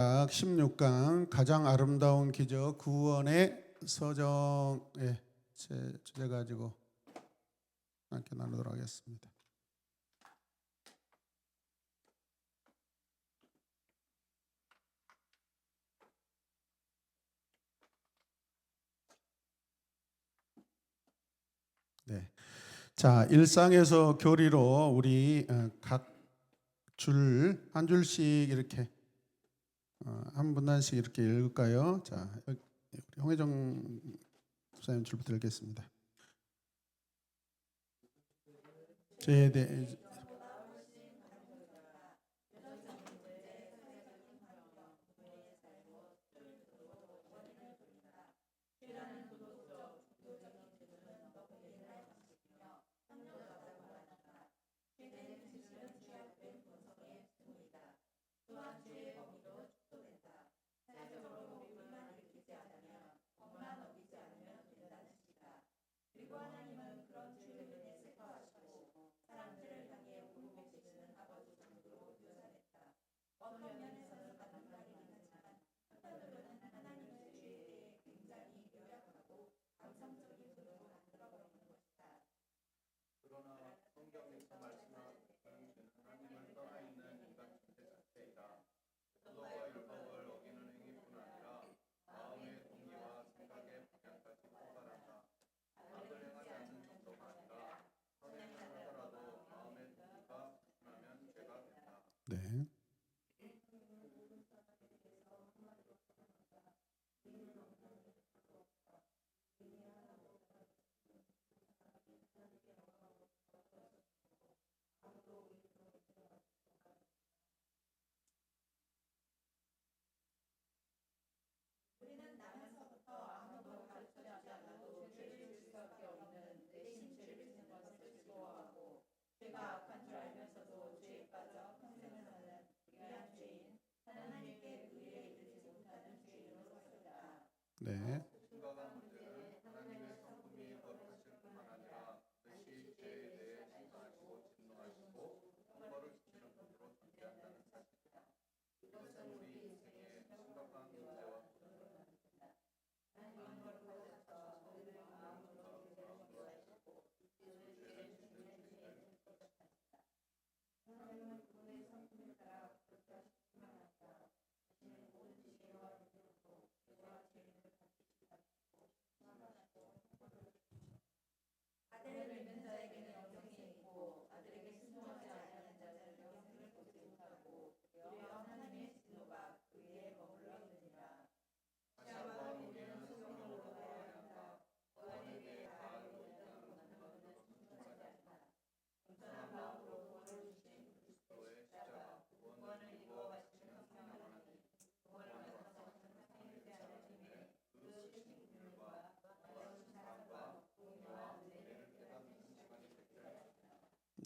16강 가장 아름다운 기적 구원의 서정의 주제 가지고 함께 나누도록 하겠습니다. 네. 자, 일상에서 교리로 우리 각 줄 한 줄씩 이렇게 한 분단씩 이렇게 읽을까요? 자, 우리 홍혜정 목사님 줄부터 읽겠습니다. 죄에 대해 네. 네.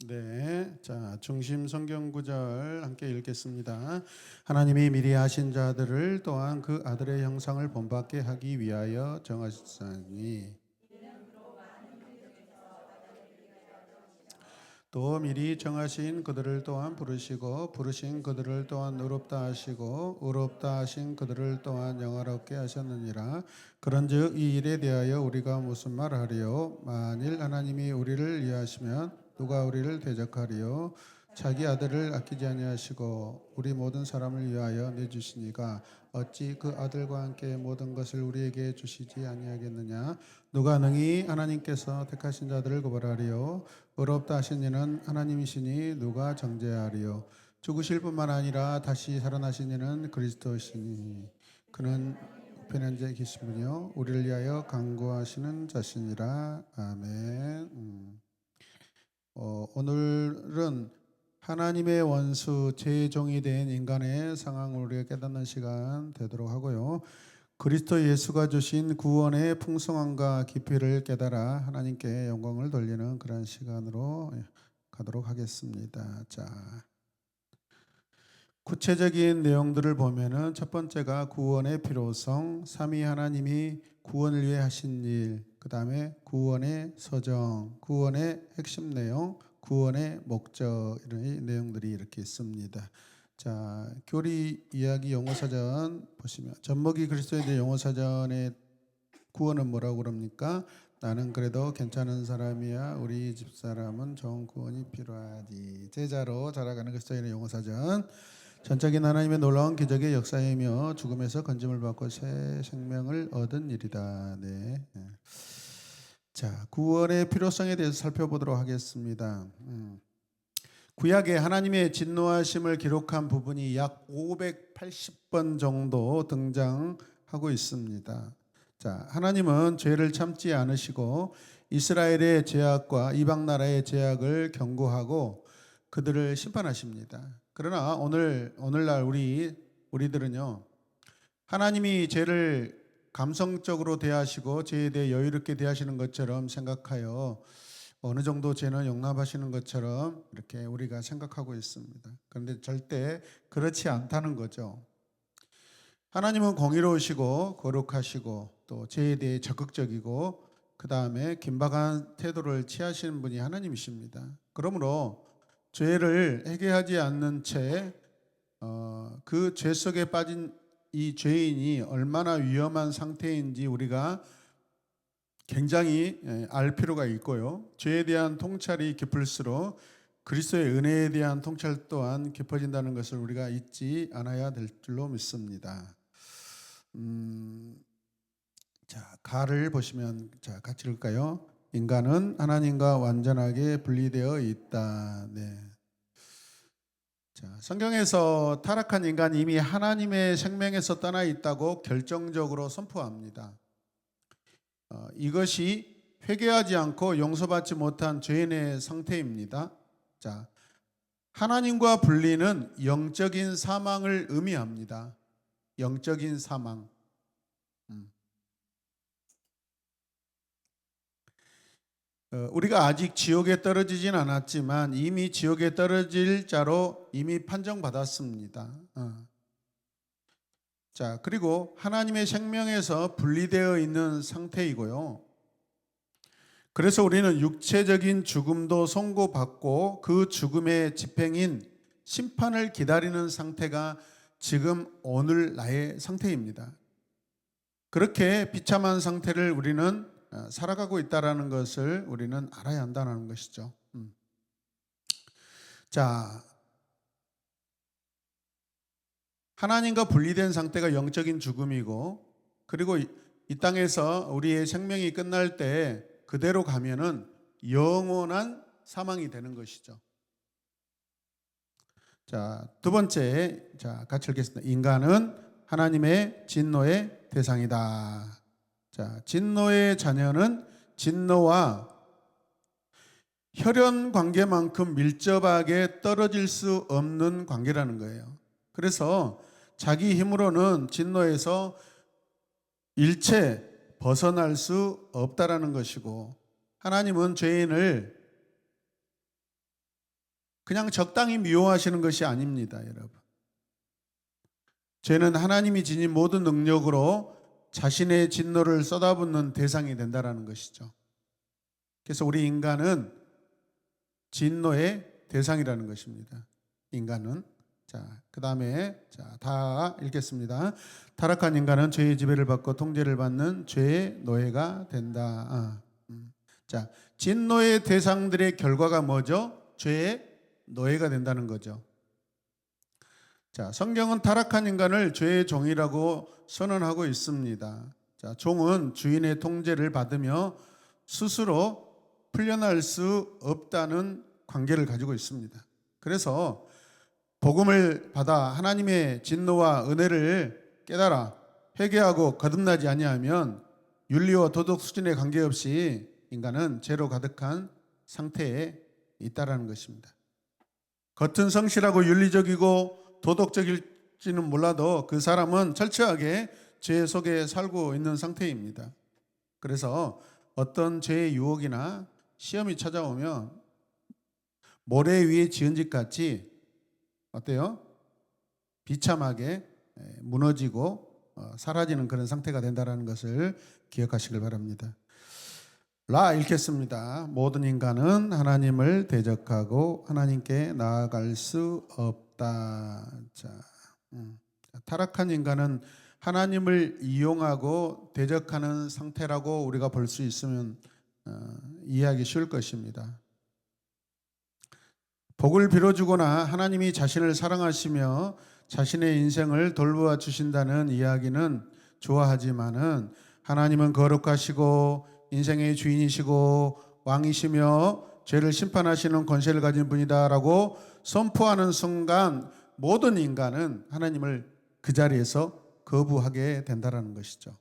네, 자 중심 성경 구절 함께 읽겠습니다. 하나님이 미리 하신 자들을 또한 그 아들의 형상을 본받게 하기 위하여 정하셨으니 또 미리 정하신 그들을 또한 부르시고 부르신 그들을 또한 의롭다 하시고 의롭다 하신 그들을 또한 영화롭게 하셨느니라. 그런즉 이 일에 대하여 우리가 무슨 말하리요? 만일 하나님이 우리를 위하시면 누가 우리를 대적하리요? 자기 아들을 아끼지 아니하시고 우리 모든 사람을 위하여 내주시니가 어찌 그 아들과 함께 모든 것을 우리에게 주시지 아니하겠느냐? 누가 능히 하나님께서 택하신 자들을 고발하리요? 의롭다 하신 이는 하나님이시니 누가 정죄하리요? 죽으실 뿐만 아니라 다시 살아나신 이는 그리스도시니 그는 우편에 계신 분이요 우리를 위하여 간구하시는 자시니라. 아멘. 오늘은 하나님의 원수 죄종이 된 인간의 상황을 우리가 깨닫는 시간 되도록 하고요. 그리스도 예수가 주신 구원의 풍성함과 깊이를 깨달아 하나님께 영광을 돌리는 그런 시간으로 가도록 하겠습니다. 자, 구체적인 내용들을 보면은 첫 번째가 구원의 필요성, 삼위 하나님이 구원을 위해 하신 일, 그 다음에 구원의 서정, 구원의 핵심 내용, 구원의 목적 이런 내용들이 이렇게 있습니다. 자, 교리 이야기 영어사전 보시면 젖먹이 그리스도에 대해 영어사전의 구원은 뭐라고 그럽니까? 나는 그래도 괜찮은 사람이야. 우리 집사람은 좋은 구원이 필요하지. 제자로 자라가는 그리스도인의 영어사전. 전적인 하나님의 놀라운 기적의 역사이며 죽음에서 건짐을 받고 새 생명을 얻은 일이다. 네. 자, 구원의 필요성에 대해서 살펴보도록 하겠습니다. 구약에 하나님의 진노하심을 기록한 부분이 약 580번 정도 등장하고 있습니다. 자, 하나님은 죄를 참지 않으시고 이스라엘의 죄악과 이방 나라의 죄악을 경고하고 그들을 심판하십니다. 그러나 오늘날 우리들은요, 하나님이 죄를 감성적으로 대하시고 죄에 대해 여유롭게 대하시는 것처럼 생각하여 어느 정도 죄는 용납하시는 것처럼 이렇게 우리가 생각하고 있습니다. 그런데 절대 그렇지 않다는 거죠. 하나님은 공의로우시고 거룩하시고 또 죄에 대해 적극적이고 그 다음에 긴박한 태도를 취하시는 분이 하나님이십니다. 그러므로 죄를 해결하지 않는 채 그 죄 속에 빠진 이 죄인이 얼마나 위험한 상태인지 우리가 굉장히 알 필요가 있고요. 죄에 대한 통찰이 깊을수록 그리스도의 은혜에 대한 통찰 또한 깊어진다는 것을 우리가 잊지 않아야 될 줄로 믿습니다. 자, 가를 보시면 자, 같이 읽을까요? 인간은 하나님과 완전하게 분리되어 있다. 네. 자, 성경에서 타락한 인간이 이미 하나님의 생명에서 떠나 있다고 결정적으로 선포합니다. 이것이 회개하지 않고 용서받지 못한 죄인의 상태입니다. 자, 하나님과 분리는 영적인 사망을 의미합니다. 영적인 사망. 우리가 아직 지옥에 떨어지진 않았지만 이미 지옥에 떨어질 자로 이미 판정받았습니다. 자, 그리고 하나님의 생명에서 분리되어 있는 상태이고요. 그래서 우리는 육체적인 죽음도 선고받고 그 죽음의 집행인 심판을 기다리는 상태가 지금 오늘 나의 상태입니다. 그렇게 비참한 상태를 우리는 살아가고 있다는 것을 우리는 알아야 한다는 것이죠. 자, 하나님과 분리된 상태가 영적인 죽음이고, 그리고 이 땅에서 우리의 생명이 끝날 때 그대로 가면은 영원한 사망이 되는 것이죠. 자, 두 번째, 자, 같이 읽겠습니다. 인간은 하나님의 진노의 대상이다. 자, 진노의 자녀는 진노와 혈연 관계만큼 밀접하게 떨어질 수 없는 관계라는 거예요. 그래서 자기 힘으로는 진노에서 일체 벗어날 수 없다라는 것이고, 하나님은 죄인을 그냥 적당히 미워하시는 것이 아닙니다, 여러분. 죄는 하나님이 지닌 모든 능력으로 자신의 진노를 쏟아붓는 대상이 된다라는 것이죠. 그래서 우리 인간은 진노의 대상이라는 것입니다. 인간은. 자, 그 다음에 다 읽겠습니다. 타락한 인간은 죄의 지배를 받고 통제를 받는 죄의 노예가 된다. 자, 진노의 대상들의 결과가 뭐죠? 죄의 노예가 된다는 거죠. 자, 성경은 타락한 인간을 죄의 종이라고 선언하고 있습니다. 자, 종은 주인의 통제를 받으며 스스로 풀려날 수 없다는 관계를 가지고 있습니다. 그래서 복음을 받아 하나님의 진노와 은혜를 깨달아 회개하고 거듭나지 아니하면 윤리와 도덕 수준에 관계없이 인간은 죄로 가득한 상태에 있다라는 것입니다. 겉은 성실하고 윤리적이고 도덕적일지는 몰라도 그 사람은 철저하게 죄 속에 살고 있는 상태입니다. 그래서 어떤 죄의 유혹이나 시험이 찾아오면 모래 위에 지은 집 같이 어때요? 비참하게 무너지고 사라지는 그런 상태가 된다는 것을 기억하시길 바랍니다. 라 읽겠습니다. 모든 인간은 하나님을 대적하고 하나님께 나아갈 수 없다. 없다. 자, 타락한 인간은 하나님을 이용하고 대적하는 상태라고 우리가 볼 수 있으면 이해하기 쉬울 것입니다. 복을 빌어주거나 하나님이 자신을 사랑하시며 자신의 인생을 돌보아 주신다는 이야기는 좋아하지만은 하나님은 거룩하시고 인생의 주인이시고 왕이시며 죄를 심판하시는 권세를 가진 분이다라고 선포하는 순간 모든 인간은 하나님을 그 자리에서 거부하게 된다라는 것이죠.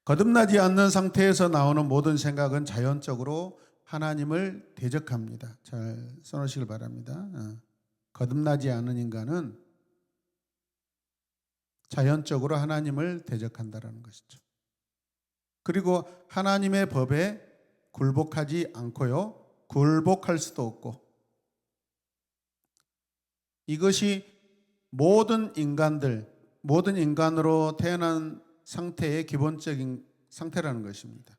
거듭나지 않는 상태에서 나오는 모든 생각은 자연적으로 하나님을 대적합니다. 잘 써놓으시길 바랍니다. 거듭나지 않은 인간은 자연적으로 하나님을 대적한다라는 것이죠. 그리고 하나님의 법에 굴복하지 않고요. 굴복할 수도 없고, 이것이 모든 인간으로 태어난 상태의 기본적인 상태라는 것입니다.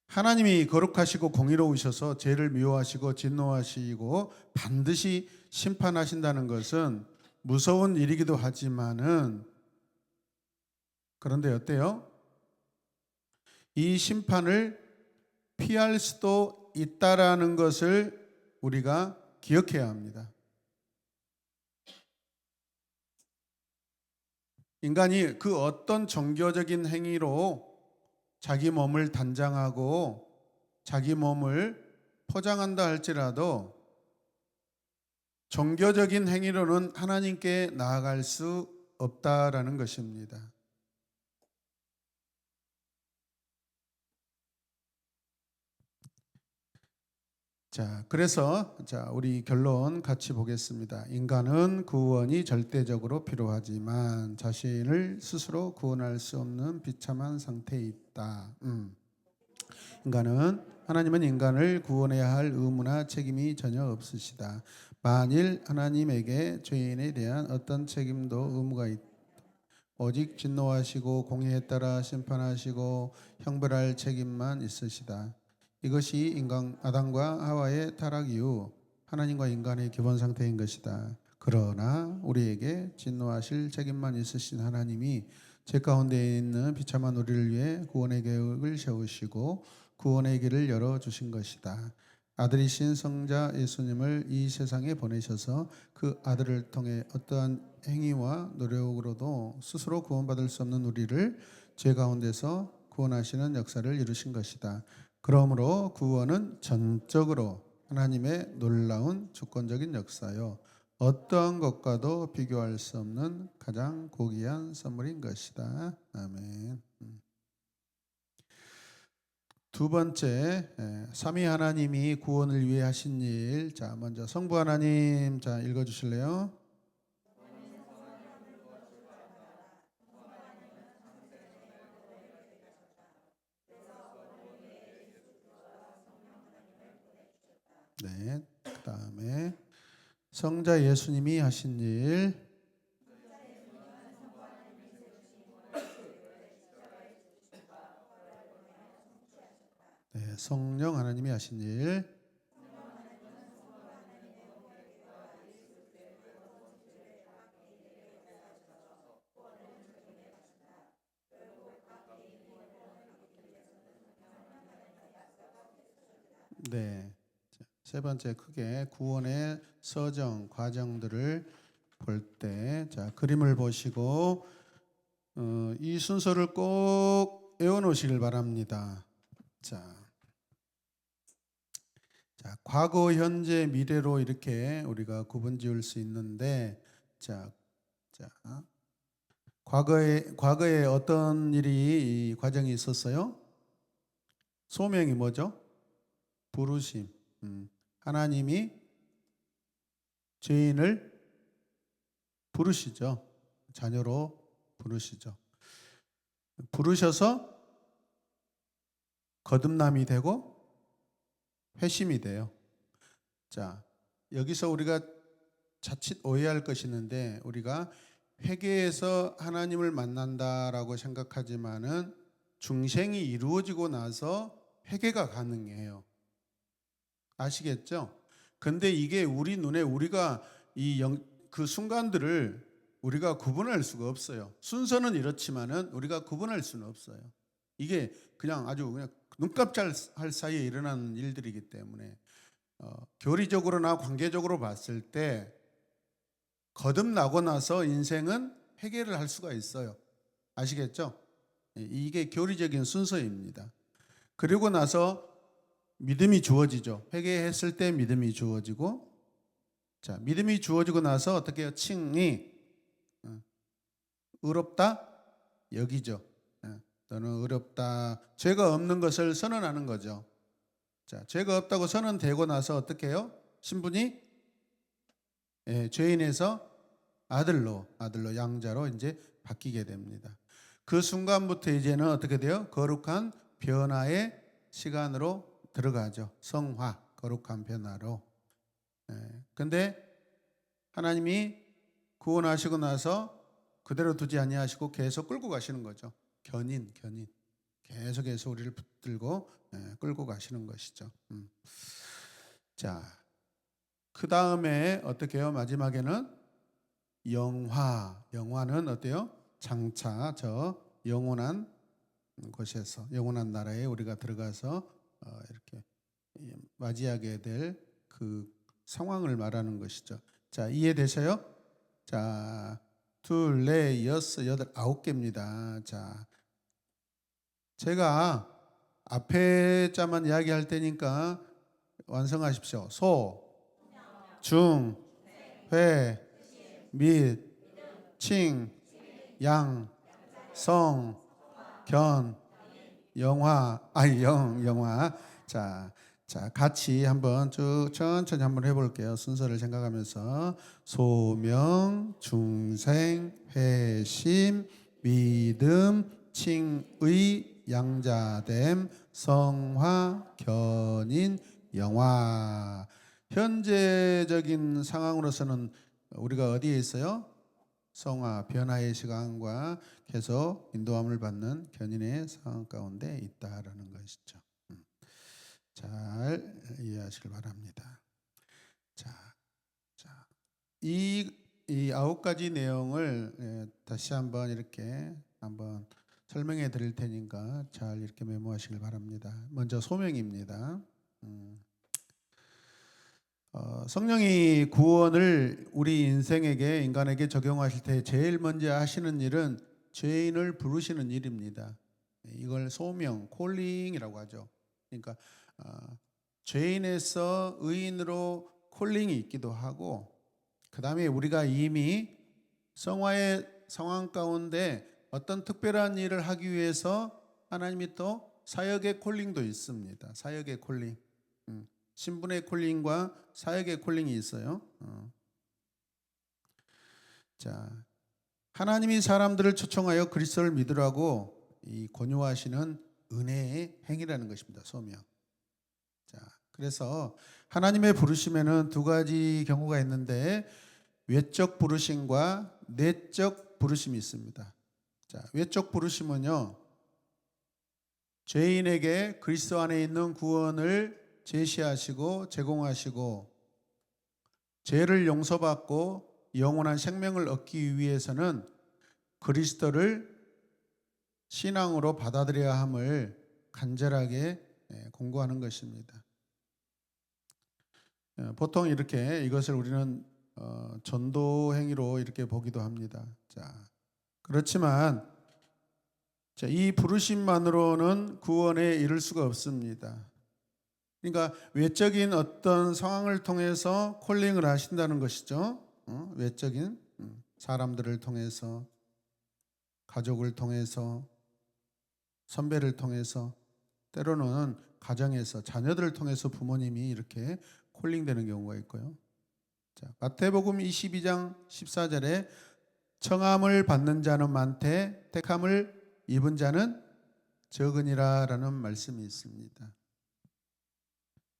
하나님이 거룩하시고 공의로우셔서 죄를 미워하시고 진노하시고 반드시 심판하신다는 것은 무서운 일이기도 하지만은, 그런데 어때요? 이 심판을 피할 수도 있다라는 것을 우리가 기억해야 합니다. 인간이 그 어떤 종교적인 행위로 자기 몸을 단장하고 자기 몸을 포장한다 할지라도 종교적인 행위로는 하나님께 나아갈 수 없다라는 것입니다. 자, 그래서 우리 결론 같이 보겠습니다. 인간은 구원이 절대적으로 필요하지만 자신을 스스로 구원할 수 없는 비참한 상태에 있다. 하나님은 인간을 구원해야 할 의무나 책임이 전혀 없으시다. 만일 하나님에게 죄인에 대한 어떤 책임도 의무가 있다. 오직 진노하시고 공의에 따라 심판하시고 형벌할 책임만 있으시다. 이것이 인간 아담과 하와의 타락 이후 하나님과 인간의 기본 상태인 것이다. 그러나 우리에게 진노하실 책임만 있으신 하나님이 죄 가운데 있는 비참한 우리를 위해 구원의 계획을 세우시고 구원의 길을 열어주신 것이다. 아들이신 성자 예수님을 이 세상에 보내셔서 그 아들을 통해 어떠한 행위와 노력으로도 스스로 구원받을 수 없는 우리를 죄 가운데서 구원하시는 역사를 이루신 것이다. 그러므로 구원은 전적으로 하나님의 놀라운 주권적인 역사요, 어떠한 것과도 비교할 수 없는 가장 고귀한 선물인 것이다. 아멘. 두 번째, 삼위 하나님이 구원을 위해 하신 일. 자, 먼저 성부 하나님, 읽어 주실래요? 네. 그다음에 성자 예수님이 하신 일. 네, 성령 하나님이 하신 일. 네. 세 번째, 크게 구원의 서정 과정들을 볼 때, 그림을 보시고 이 순서를 꼭 외워놓으시길 바랍니다. 과거, 현재, 미래로 이렇게 우리가 구분지을 수 있는데, 과거에 어떤 일이 이 과정이 있었어요? 소명이 뭐죠? 부르심. 하나님이 죄인을 부르시죠. 자녀로 부르시죠. 부르셔서 거듭남이 되고 회심이 돼요. 여기서 우리가 자칫 오해할 것이 있는데, 우리가 회개해서 하나님을 만난다라고 생각하지만은 중생이 이루어지고 나서 회개가 가능해요. 아시겠죠? 근데 이게 우리 눈에 우리가 그 순간들을 우리가 구분할 수가 없어요. 순서는 이렇지만은 우리가 구분할 수는 없어요. 이게 그냥 아주 그냥 눈깜짝할 사이에 일어나는 일들이기 때문에 교리적으로나 관계적으로 봤을 때 거듭나고 나서 인생은 회개를 할 수가 있어요. 아시겠죠? 이게 교리적인 순서입니다. 그리고 나서 믿음이 주어지죠. 회개했을 때 믿음이 주어지고, 자, 믿음이 주어지고 나서 어떻게 해요? 칭이 의롭다 여기죠. 너는 의롭다. 죄가 없는 것을 선언하는 거죠. 자, 죄가 없다고 선언되고 나서 어떻게 해요? 신분이 죄인에서 아들로 양자로 이제 바뀌게 됩니다. 그 순간부터 이제는 어떻게 돼요? 거룩한 변화의 시간으로 들어가죠. 성화, 거룩한 변화로. 근데 하나님이 구원하시고 나서 그대로 두지 아니하시고 계속 끌고 가시는 거죠. 견인. 계속해서 우리를 붙들고 끌고 가시는 것이죠. 자, 그 다음에 어떻게 해요? 마지막에는 영화. 영화는 어때요? 장차 저 영원한 곳에서 영원한 나라에 우리가 들어가서 이렇게 맞이하게 될 그 상황을 말하는 것이죠. 자, 이해되셔요? 자, 둘, 넷, 여섯, 여덟, 9개입니다. 자, 제가 앞에 자만 이야기할 테니까 완성하십시오. 소, 중, 회, 및, 칭, 양, 성, 견, 영화. 자, 같이 한번 쭉 천천히 한번 해볼게요. 순서를 생각하면서 소명, 중생, 회심, 믿음, 칭의, 양자됨, 성화, 견인, 영화. 현재적인 상황으로서는 우리가 어디에 있어요? 성화, 변화의 시간과 계속 인도함을 받는 견인의 상황 가운데 있다라는 것이죠. 잘 이해하시길 바랍니다. 자, 이 9가지 내용을 다시 한번 이렇게 한번 설명해 드릴 테니까 잘 이렇게 메모하시길 바랍니다. 먼저 소명입니다. 성령이 구원을 우리 인간에게 적용하실 때 제일 먼저 하시는 일은 죄인을 부르시는 일입니다. 이걸 소명, 콜링이라고 하죠. 그러니까 죄인에서 의인으로 콜링이 있기도 하고, 그 다음에 우리가 이미 성화의 상황 가운데 어떤 특별한 일을 하기 위해서 하나님이 또 사역의 콜링도 있습니다. 사역의 콜링. 신분의 콜링과 사역의 콜링이 있어요. 자, 하나님이 사람들을 초청하여 그리스도를 믿으라고 이 권유하시는 은혜의 행위라는 것입니다. 소명. 자, 그래서 하나님의 부르심에는 두 가지 경우가 있는데 외적 부르심과 내적 부르심이 있습니다. 자, 외적 부르심은요, 죄인에게 그리스도 안에 있는 구원을 제시하시고 제공하시고 죄를 용서받고 영원한 생명을 얻기 위해서는 그리스도를 신앙으로 받아들여야 함을 간절하게 공고하는 것입니다. 보통 이렇게 이것을 우리는 전도 행위로 이렇게 보기도 합니다. 자, 그렇지만 이 부르심만으로는 구원에 이를 수가 없습니다. 그러니까 외적인 어떤 상황을 통해서 콜링을 하신다는 것이죠. 외적인 사람들을 통해서, 가족을 통해서, 선배를 통해서, 때로는 가정에서 자녀들을 통해서 부모님이 이렇게 콜링되는 경우가 있고요. 자, 마태복음 22장 14절에 청함을 받는 자는 많되 택함을 입은 자는 적으니라라는 말씀이 있습니다.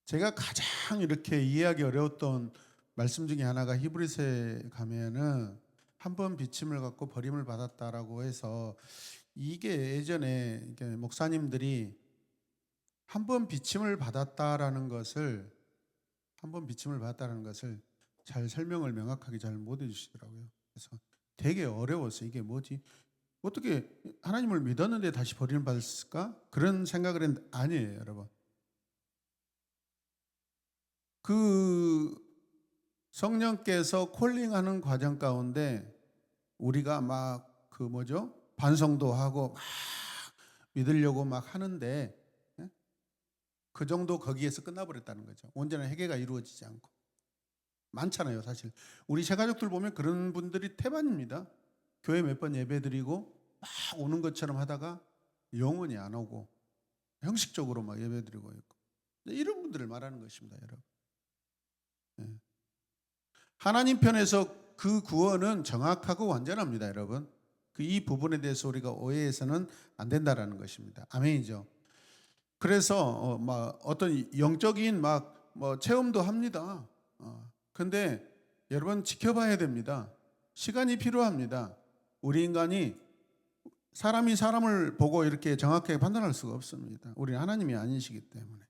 제가 가장 이렇게 이해하기 어려웠던 말씀 중에 하나가 히브리서에 가면은 한 번 비침을 갖고 버림을 받았다라고 해서, 이게 예전에 목사님들이 한 번 비침을 받았다라는 것을 한 번 비침을 받았다는 것을 잘 설명을 명확하게 잘 못 해주시더라고요. 그래서 되게 어려웠어요. 이게 뭐지? 어떻게 하나님을 믿었는데 다시 버림을 받았을까? 그런 생각을 했는데 아니에요, 여러분. 그 성령께서 콜링하는 과정 가운데 우리가 막 그 뭐죠? 반성도 하고 막 믿으려고 막 하는데 예? 그 정도 거기에서 끝나버렸다는 거죠. 온전한 회개가 이루어지지 않고. 많잖아요, 사실. 우리 새 가족들 보면 그런 분들이 태반입니다. 교회 몇 번 예배드리고 막 오는 것처럼 하다가 영원히 안 오고 형식적으로 막 예배드리고 있고 이런 분들을 말하는 것입니다, 여러분. 예. 하나님 편에서 그 구원은 정확하고 완전합니다, 여러분. 이 부분에 대해서 우리가 오해해서는 안 된다라는 것입니다. 아멘이죠. 그래서 막 어떤 영적인 막 뭐 체험도 합니다. 근데 여러분 지켜봐야 됩니다. 시간이 필요합니다. 우리 인간이 사람이 사람을 보고 이렇게 정확하게 판단할 수가 없습니다. 우리는 하나님이 아니시기 때문에.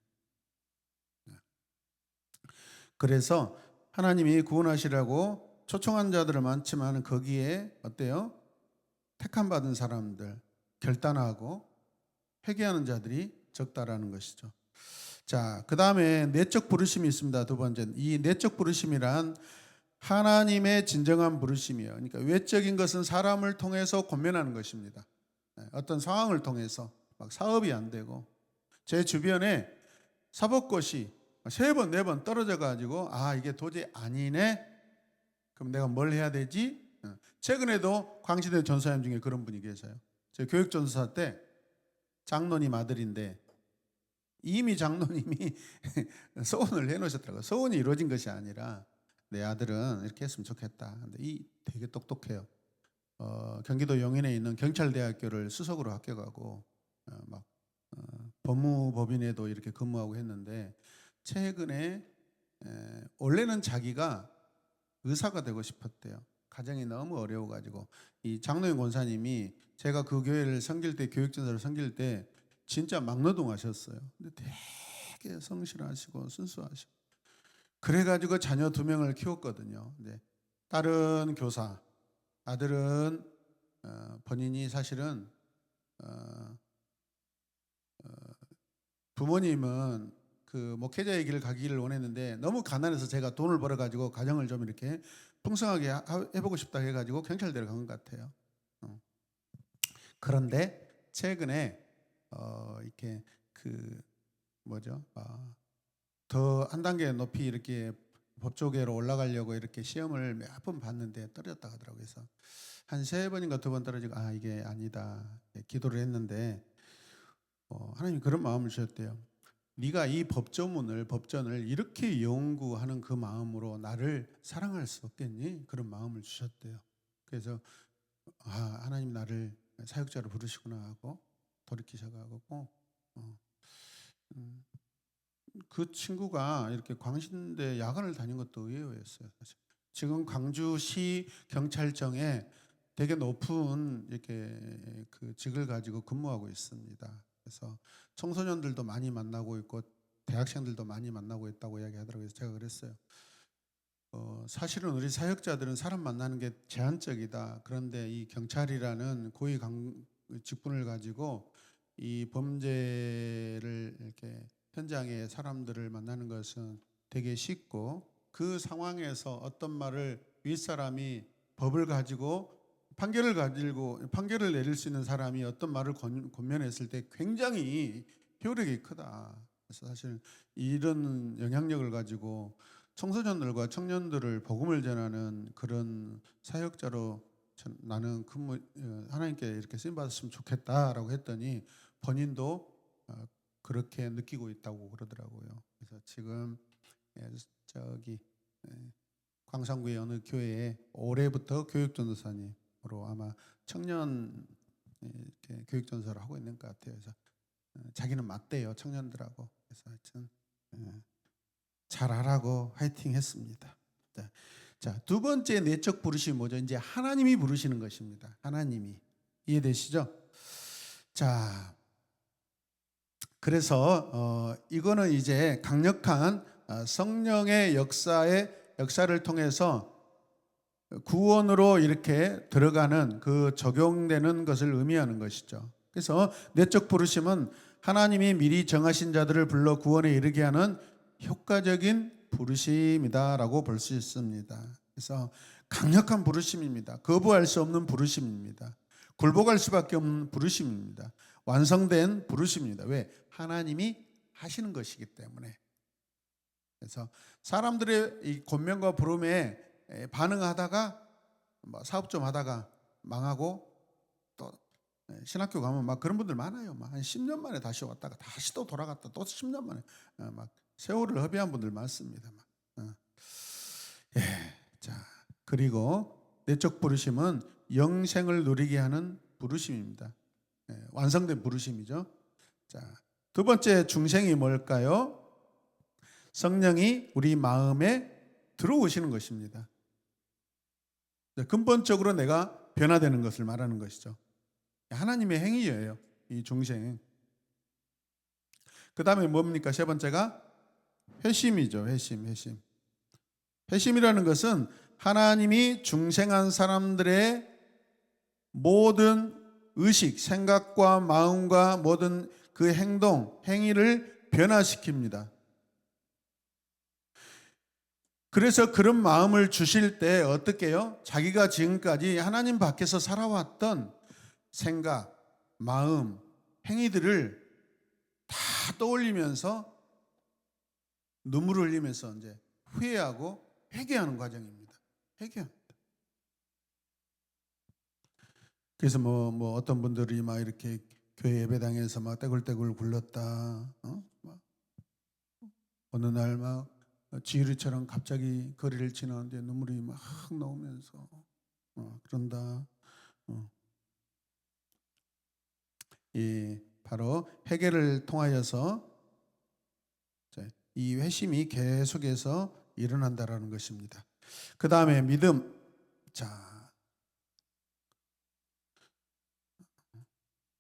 그래서 하나님이 구원하시라고 초청한 자들은 많지만 거기에 어때요? 택함 받은 사람들, 결단하고 회개하는 자들이 적다라는 것이죠. 자, 그 다음에 내적 부르심이 있습니다. 두 번째, 이 내적 부르심이란 하나님의 진정한 부르심이에요. 그러니까 외적인 것은 사람을 통해서 권면하는 것입니다. 어떤 상황을 통해서 막 사업이 안 되고 제 주변에 사법고시 3번, 4번 떨어져 가지고 아 이게 도저히 아니네. 그럼 내가 뭘 해야 되지? 최근에도 광시대 전사님 중에 그런 분이 계세요. 제 교육전사 때 장로님 아들인데 이미 장로님이 소원을 해놓으셨더라고요. 소원이 이루어진 것이 아니라 내 아들은 이렇게 했으면 좋겠다. 근데 이 되게 똑똑해요. 경기도 용인에 있는 경찰대학교를 수석으로 합격하고 막 법무법인에도 이렇게 근무하고 했는데 최근에 원래는 자기가 의사가 되고 싶었대요. 가정이 너무 어려워가지고 이 장로영 권사님이 제가 그 교회를 섬길 때 교육전사를 섬길 때 진짜 막노동하셨어요. 근데 되게 성실하시고 순수하시고 그래가지고 자녀 2명을 키웠거든요. 근데 딸은 교사, 아들은 본인이 사실은 부모님은 그 목회자의 길을 가기를 원했는데 너무 가난해서 제가 돈을 벌어가지고 가정을 좀 이렇게 풍성하게 해보고 싶다 해가지고 경찰대를 간 것 같아요. 그런데 최근에 이렇게 그 뭐죠? 더 한 단계 높이 이렇게 법조계로 올라가려고 이렇게 시험을 몇 번 봤는데 떨어졌다 하더라고요. 그래서 한 3번인가 2번 떨어지고 아 이게 아니다 기도를 했는데 하나님 그런 마음을 주셨대요. 네가 이 법전을 이렇게 연구하는 그 마음으로 나를 사랑할 수 없겠니? 그런 마음을 주셨대요. 그래서 아 하나님 나를 사역자로 부르시구나 하고 돌이키셔가지고 그 친구가 이렇게 광신대 야간을 다닌 것도 의외였어요. 사실. 지금 광주시 경찰청에 되게 높은 이렇게 그 직을 가지고 근무하고 있습니다. 그래서 청소년들도 많이 만나고 있고 대학생들도 많이 만나고 있다고 이야기하더라고요. 그래서 제가 그랬어요. 사실은 우리 사역자들은 사람 만나는 게 제한적이다. 그런데 이 경찰이라는 고위 직분을 가지고 이 범죄를 이렇게 현장에 사람들을 만나는 것은 되게 쉽고 그 상황에서 어떤 말을 윗사람이 법을 가지고 판결을 내릴 수 있는 사람이 어떤 말을 권면했을 때 굉장히 효력이 크다. 그래서 사실 이런 영향력을 가지고 청소년들과 청년들을 복음을 전하는 그런 사역자로 나는 하나님께 이렇게 쓰임 받았으면 좋겠다라고 했더니 본인도 그렇게 느끼고 있다고 그러더라고요. 그래서 지금 저기 광산구의 어느 교회에 올해부터 교육전도사님으로 아마 청년 이렇게 교육전도사를 하고 있는 것 같아요. 그래서 자기는 맞대요 청년들하고. 그래서 하여튼 잘하라고 화이팅 했습니다. 자, 두 번째 내적 부르심이 뭐죠? 이제 하나님이 부르시는 것입니다. 하나님이. 이해되시죠? 자, 그래서 이거는 이제 강력한 성령의 역사를 통해서 구원으로 이렇게 들어가는 그 적용되는 것을 의미하는 것이죠. 그래서 내적 부르심은 하나님이 미리 정하신 자들을 불러 구원에 이르게 하는 효과적인 부르심이다라고 볼 수 있습니다. 그래서 강력한 부르심입니다. 거부할 수 없는 부르심입니다. 굴복할 수밖에 없는 부르심입니다. 완성된 부르심입니다. 왜? 하나님이 하시는 것이기 때문에. 그래서 사람들의 이 권면과 부름에 반응하다가 사업 좀 하다가 망하고 또 신학교 가면 막 그런 분들 많아요. 막 한 10년 만에 다시 왔다가 다시 또 돌아갔다 또 10년 만에 막 세월을 허비한 분들 많습니다. 예, 자 그리고 내적 부르심은 영생을 누리게 하는 부르심입니다. 완성된 부르심이죠. 자, 두 번째 중생이 뭘까요? 성령이 우리 마음에 들어오시는 것입니다. 근본적으로 내가 변화되는 것을 말하는 것이죠. 하나님의 행위예요, 이 중생. 그 다음에 뭡니까? 세 번째가 회심이죠. 회심. 회심이라는 것은 하나님이 중생한 사람들의 모든 의식, 생각과 마음과 모든 그 행동, 행위를 변화시킵니다. 그래서 그런 마음을 주실 때 어떻게 해요? 자기가 지금까지 하나님 밖에서 살아왔던 생각, 마음, 행위들을 다 떠올리면서 눈물을 흘리면서 이제 후회하고 회개하는 과정입니다. 회개합니다. 그래서 뭐 어떤 분들이 막 이렇게 교회 예배당에서 막 떼굴떼굴 굴렀다. 어느 날 막 지유리처럼 갑자기 거리를 지나는데 눈물이 막 나오면서 그런다. 이 바로 회개를 통하여서 이 회심이 계속해서 일어난다라는 것입니다. 그 다음에 믿음. 자,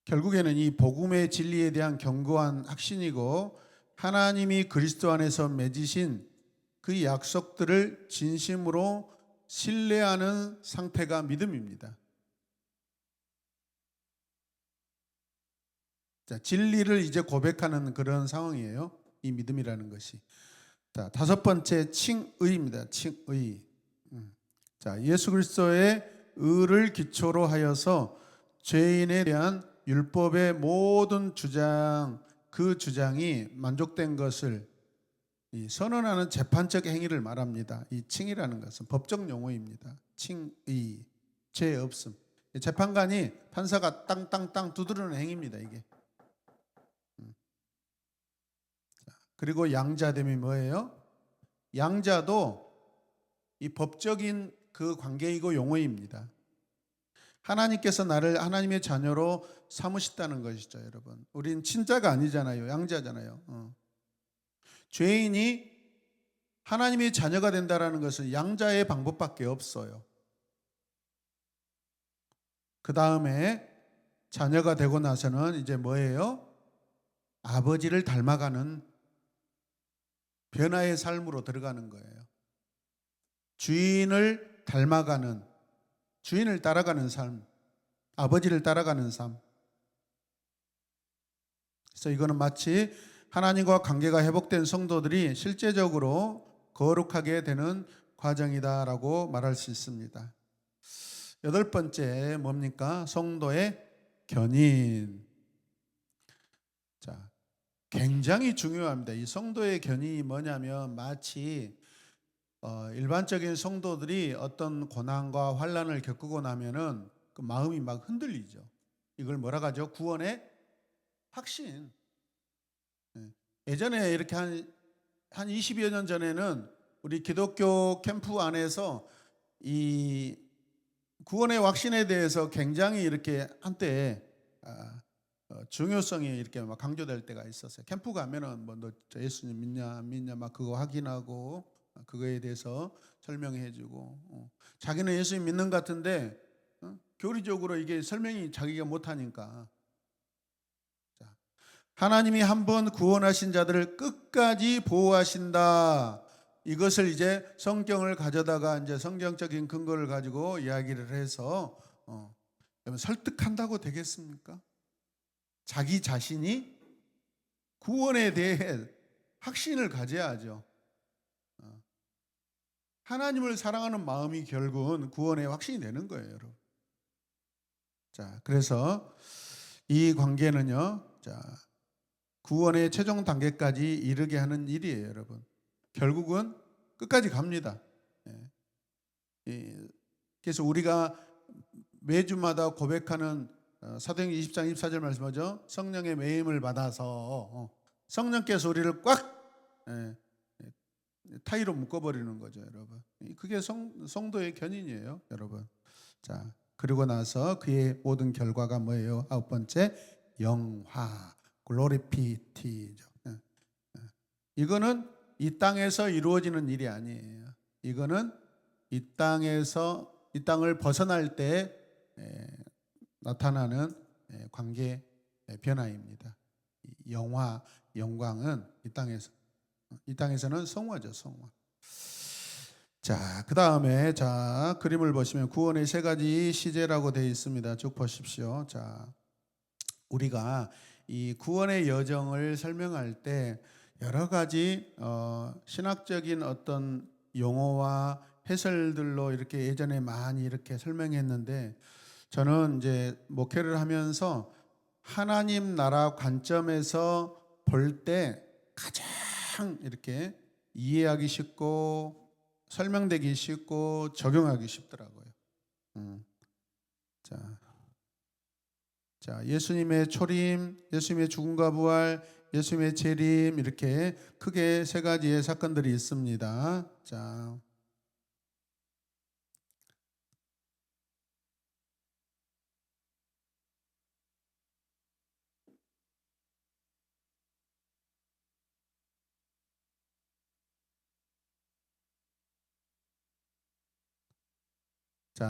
결국에는 이 복음의 진리에 대한 견고한 확신이고 하나님이 그리스도 안에서 맺으신 그 약속들을 진심으로 신뢰하는 상태가 믿음입니다. 자, 진리를 이제 고백하는 그런 상황이에요. 이 믿음이라는 것이. 자, 다섯 번째 칭의입니다. 칭의. 자, 예수 그리스도의 의를 기초로 하여서 죄인에 대한 율법의 모든 주장, 그 주장이 만족된 것을 선언하는 재판적 행위를 말합니다. 이 칭의라는 것은 법적 용어입니다. 칭의, 죄 없음. 재판관이 판사가 땅땅땅 두드리는 행위입니다. 이게. 그리고 양자됨이 뭐예요? 양자도 이 법적인 그 관계이고 용어입니다. 하나님께서 나를 하나님의 자녀로 삼으셨다는 것이죠, 여러분. 우린 친자가 아니잖아요. 양자잖아요. 죄인이 하나님의 자녀가 된다는 것은 양자의 방법밖에 없어요. 그 다음에 자녀가 되고 나서는 이제 뭐예요? 아버지를 닮아가는 변화의 삶으로 들어가는 거예요. 주인을 닮아가는, 주인을 따라가는 삶, 아버지를 따라가는 삶. 그래서 이거는 마치 하나님과 관계가 회복된 성도들이 실제적으로 거룩하게 되는 과정이다라고 말할 수 있습니다. 여덟 번째 뭡니까? 성도의 견인. 자, 굉장히 중요합니다. 이 성도의 견인이 뭐냐면 마치 일반적인 성도들이 어떤 고난과 환난을 겪고 나면은 그 마음이 막 흔들리죠. 이걸 뭐라고 하죠? 구원의 확신. 예전에 이렇게 한 20여 년 전에는 우리 기독교 캠프 안에서 이 구원의 확신에 대해서 굉장히 이렇게 한때 중요성이 이렇게 막 강조될 때가 있었어요. 캠프 가면은 뭐 너 예수님 믿냐 안 믿냐 막 그거 확인하고 그거에 대해서 설명해주고 자기는 예수님 믿는 것 같은데 교리적으로 이게 설명이 자기가 못하니까. 자, 하나님이 한번 구원하신 자들을 끝까지 보호하신다. 이것을 이제 성경을 가져다가 이제 성경적인 근거를 가지고 이야기를 해서 여러분 설득한다고 되겠습니까? 자기 자신이 구원에 대해 확신을 가져야죠. 하나님을 사랑하는 마음이 결국은 구원의 확신이 되는 거예요, 여러분. 자, 그래서 이 관계는요, 자, 구원의 최종 단계까지 이르게 하는 일이에요, 여러분. 결국은 끝까지 갑니다. 그래서 우리가 매주마다 고백하는 사도행전 20장 24절 말씀하죠. 성령의 매임을 받아서 성령께서 우리를 꽉 타이로 묶어버리는 거죠, 여러분. 그게 성도의 견인이에요, 여러분. 자, 그리고 나서 그의 모든 결과가 뭐예요? 아홉 번째, 영화, 글로리피티죠. 이거는 이 땅에서 이루어지는 일이 아니에요. 이거는 이 땅을 벗어날 때 나타나는 관계 변화입니다. 영광은 이 땅에서는 성화죠, 성화. 자, 그 다음에 자 그림을 보시면 구원의 세 가지 시제라고 되어 있습니다. 쭉 보십시오. 자, 우리가 이 구원의 여정을 설명할 때 여러 가지 신학적인 어떤 용어와 해설들로 이렇게 예전에 많이 이렇게 설명했는데 저는 이제 목회를 하면서 하나님 나라 관점에서 볼 때 가장 이렇게 이해하기 쉽고 설명되기 쉽고 적용하기 쉽더라고요. 자, 예수님의 초림, 예수님의 죽음과 부활, 예수님의 재림 이렇게 크게 세 가지의 사건들이 있습니다. 자,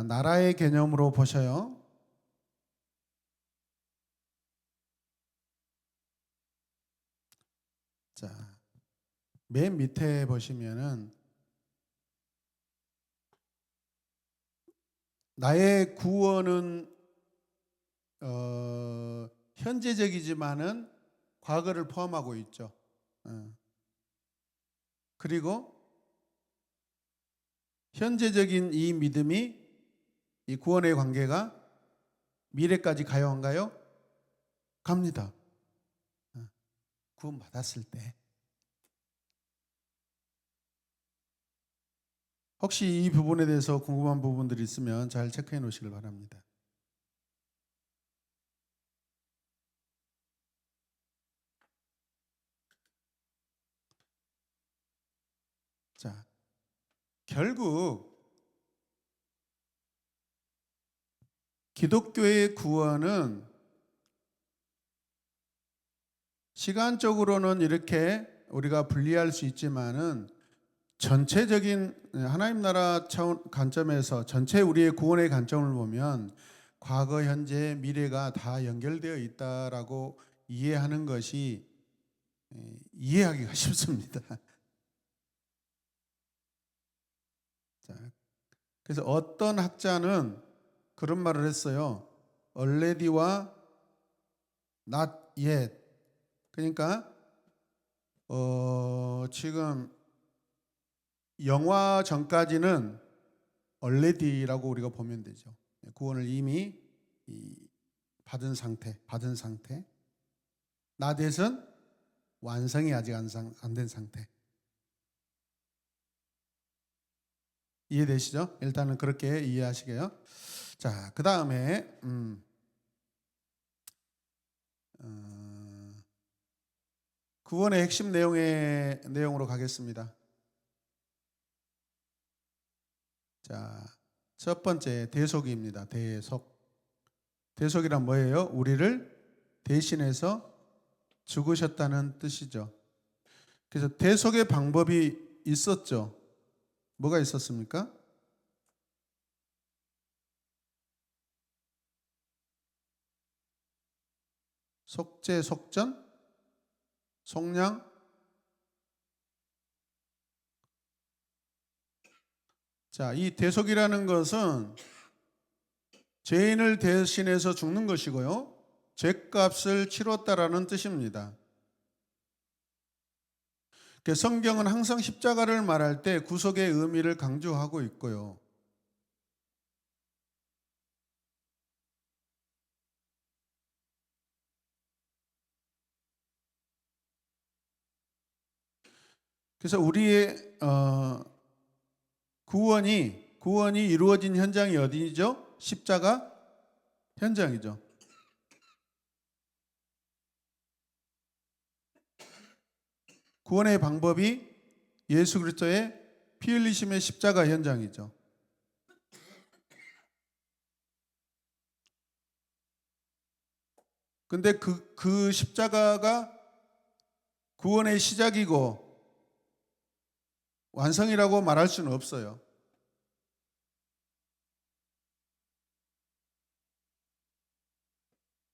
나라의 개념으로 보셔요. 자, 맨 밑에 보시면은 나의 구원은 현재적이지만은 과거를 포함하고 있죠. 그리고 현재적인 이 믿음이 이 구원의 관계가 미래까지 가요, 안 가요? 갑니다. 구원 받았을 때. 혹시 이 부분에 대해서 궁금한 부분들이 있으면 잘 체크해 놓으시길 바랍니다. 자, 결국 기독교의 구원은 시간적으로는 이렇게 우리가 분리할 수 있지만은 전체적인 하나님 나라 차원 관점에서 전체 우리의 구원의 관점을 보면 과거, 현재, 미래가 다 연결되어 있다라고 이해하는 것이 이해하기가 쉽습니다. 자, 그래서 어떤 학자는 그런 말을 했어요. already와 not yet. 그러니까 지금 영화 전까지는 already라고 우리가 보면 되죠. 구원을 이미 받은 상태. not yet은 완성이 아직 안 된 상태. 이해되시죠? 일단은 그렇게 이해하시게요. 자, 그 다음에 구원의 핵심 내용으로 가겠습니다. 자, 첫 번째 대속입니다. 대속이란 뭐예요? 우리를 대신해서 죽으셨다는 뜻이죠. 그래서 대속의 방법이 있었죠. 뭐가 있었습니까? 속죄, 속전? 속량? 자, 이 대속이라는 것은 죄인을 대신해서 죽는 것이고요. 죄값을 치렀다라는 뜻입니다. 성경은 항상 십자가를 말할 때 구속의 의미를 강조하고 있고요. 그래서 우리의 구원이 이루어진 현장이 어디죠? 십자가 현장이죠. 구원의 방법이 예수 그리스도의 피 흘리심의 십자가 현장이죠. 근데 그 십자가가 구원의 시작이고 완성이라고 말할 수는 없어요.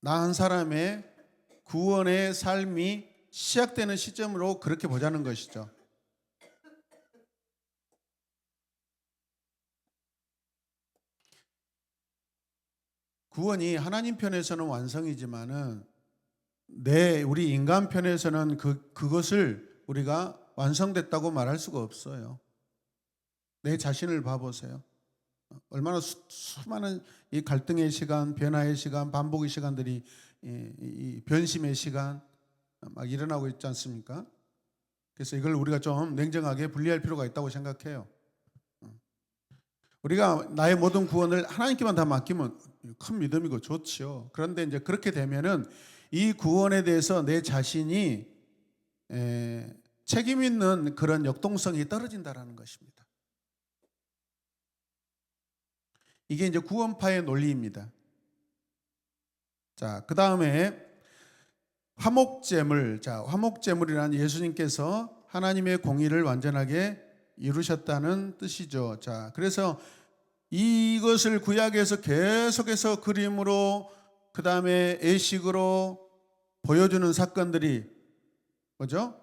나 한 사람의 구원의 삶이 시작되는 시점으로 그렇게 보자는 것이죠. 구원이 하나님 편에서는 완성이지만은 우리 인간 편에서는 그것을 우리가 완성됐다고 말할 수가 없어요. 내 자신을 봐보세요. 얼마나 수많은 이 갈등의 시간, 변화의 시간, 반복의 시간들이 이 변심의 시간 막 일어나고 있지 않습니까? 그래서 이걸 우리가 좀 냉정하게 분리할 필요가 있다고 생각해요. 우리가 나의 모든 구원을 하나님께만 다 맡기면 큰 믿음이고 좋지요. 그런데 이제 그렇게 되면은 이 구원에 대해서 내 자신이 책임 있는 그런 역동성이 떨어진다라는 것입니다. 이게 이제 구원파의 논리입니다. 자, 그 다음에 화목제물. 자, 화목제물이란 예수님께서 하나님의 공의를 완전하게 이루셨다는 뜻이죠. 자, 그래서 이것을 구약에서 계속해서 그림으로 그 다음에 예식으로 보여주는 사건들이 뭐죠?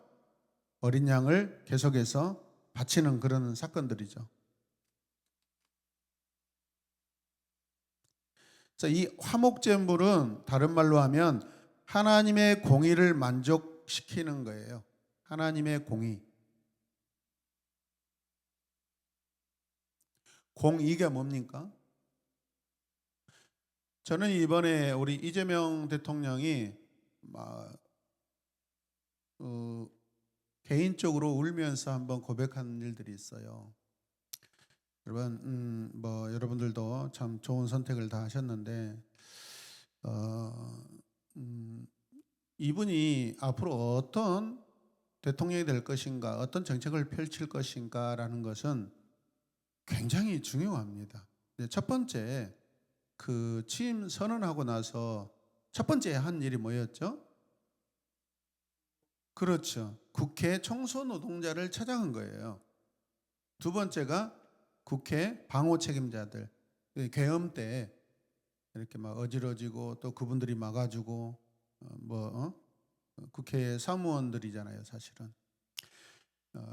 어린 양을 계속해서 바치는 그런 사건들이죠. 자, 이 화목제물은 다른 말로 하면 하나님의 공의를 만족시키는 거예요. 하나님의 공의. 공의가 뭡니까? 저는 이번에 우리 이재명 대통령이 개인적으로 울면서 한번 고백한 일들이 있어요. 여러분, 여러분들도 참 좋은 선택을 다 하셨는데, 이분이 앞으로 어떤 대통령이 될 것인가, 어떤 정책을 펼칠 것인가라는 것은 굉장히 중요합니다. 첫 번째, 그 취임 선언하고 나서 첫 번째 한 일이 뭐였죠? 그렇죠. 국회 청소 노동자를 찾아간 거예요. 두 번째가 국회 방호 책임자들, 계엄 때 이렇게 막 어지러지고 또 그분들이 막아주고 국회 사무원들이잖아요, 사실은.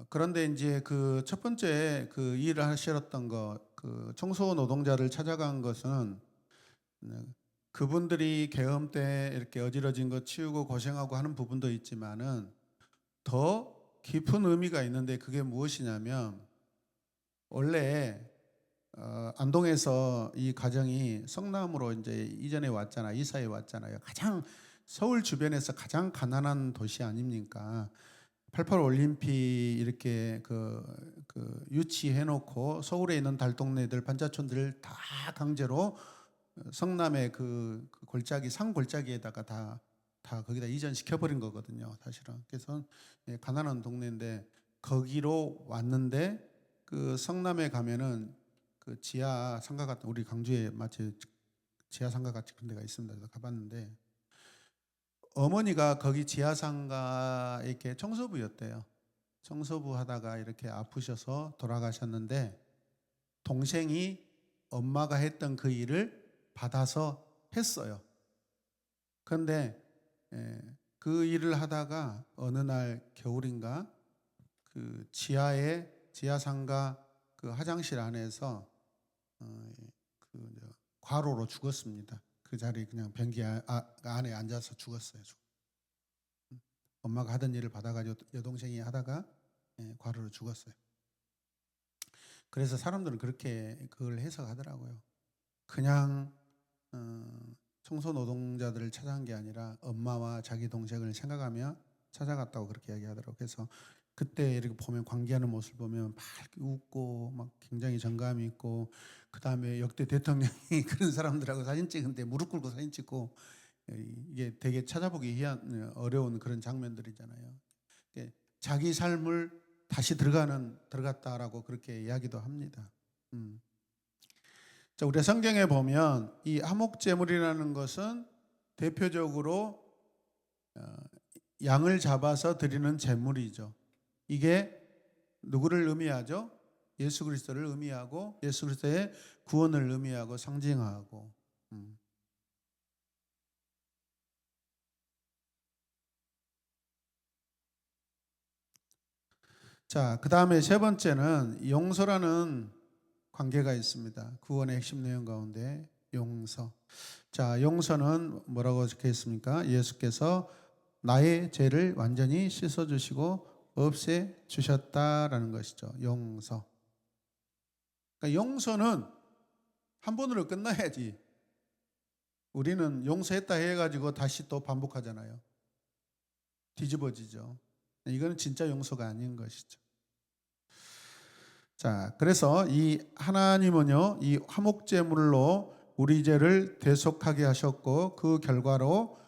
그런데 이제 그 첫 번째 그 일을 하셨던 그 청소 노동자를 찾아간 것은 그분들이 계엄 때 이렇게 어지러진 거 치우고 고생하고 하는 부분도 있지만은 더 깊은 의미가 있는데 그게 무엇이냐면 원래 안동에서 이 가정이 성남으로 이제 이전에 왔잖아요. 이사에 왔잖아요. 가장 서울 주변에서 가장 가난한 도시 아닙니까? 88 올림픽 이렇게 유치해 놓고 서울에 있는 달동네들 반자촌들을 다 강제로 성남의 그 골짜기 산 골짜기에다가 다 거기다 이전시켜 버린 거거든요, 사실은. 그래서 가난한 동네인데 거기로 왔는데 그 성남에 가면은 그 지하 상가 같은 우리 강주에 마치 지하 상가 같이 그런 데가 있습니다. 그래서 가봤는데 어머니가 거기 지하 상가 이렇게 청소부였대요. 청소부 하다가 이렇게 아프셔서 돌아가셨는데 동생이 엄마가 했던 그 일을 받아서 했어요. 그런데 그 일을 하다가 어느 날 겨울인가 그 지하상가 그 화장실 안에서 과로로 죽었습니다. 그 자리 그냥 변기 안에 앉아서 죽었어요. 엄마가 하던 일을 받아가지고 여동생이 하다가 과로로 죽었어요. 그래서 사람들은 그렇게 그걸 해석하더라고요. 그냥 청소 노동자들을 찾아간 게 아니라 엄마와 자기 동생을 생각하며 찾아갔다고 그렇게 이야기하더라고요. 그래서 그때 이렇게 보면 관계하는 모습을 보면 막 웃고 막 굉장히 정감이 있고, 그 다음에 역대 대통령이 그런 사람들하고 사진 찍은데 무릎 꿇고 사진 찍고, 이게 되게 찾아보기 어려운 그런 장면들이잖아요. 자기 삶을 다시 들어갔다라고 그렇게 이야기도 합니다. 자, 우리 성경에 보면 이 화목제물이라는 것은 대표적으로 양을 잡아서 드리는 제물이죠. 이게 누구를 의미하죠? 예수 그리스도를 의미하고 예수 그리스도의 구원을 의미하고 상징하고. 자, 그 다음에 세 번째는 용서라는 관계가 있습니다. 구원의 핵심 내용 가운데 용서. 자, 용서는 뭐라고 적혀 있습니까? 예수께서 나의 죄를 완전히 씻어주시고 없애주셨다라는 것이죠. 용서. 그러니까 용서는 한 번으로 끝나야지. 우리는 용서했다 해가지고 다시 또 반복하잖아요. 뒤집어지죠. 이거는 진짜 용서가 아닌 것이죠. 자, 그래서 이 하나님은요, 이 화목제물로 우리 죄를 대속하게 하셨고, 그 결과로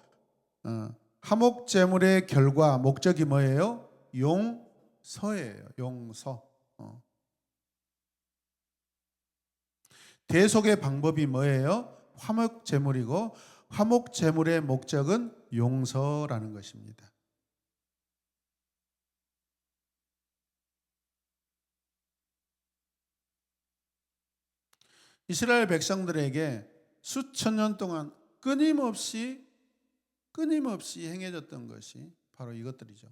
화목제물의 결과 목적이 뭐예요? 용서예요. 용서. 대속의 방법이 뭐예요? 화목제물이고, 화목제물의 목적은 용서라는 것입니다. 이스라엘 백성들에게 수천 년 동안 끊임없이 행해졌던 것이 바로 이것들이죠.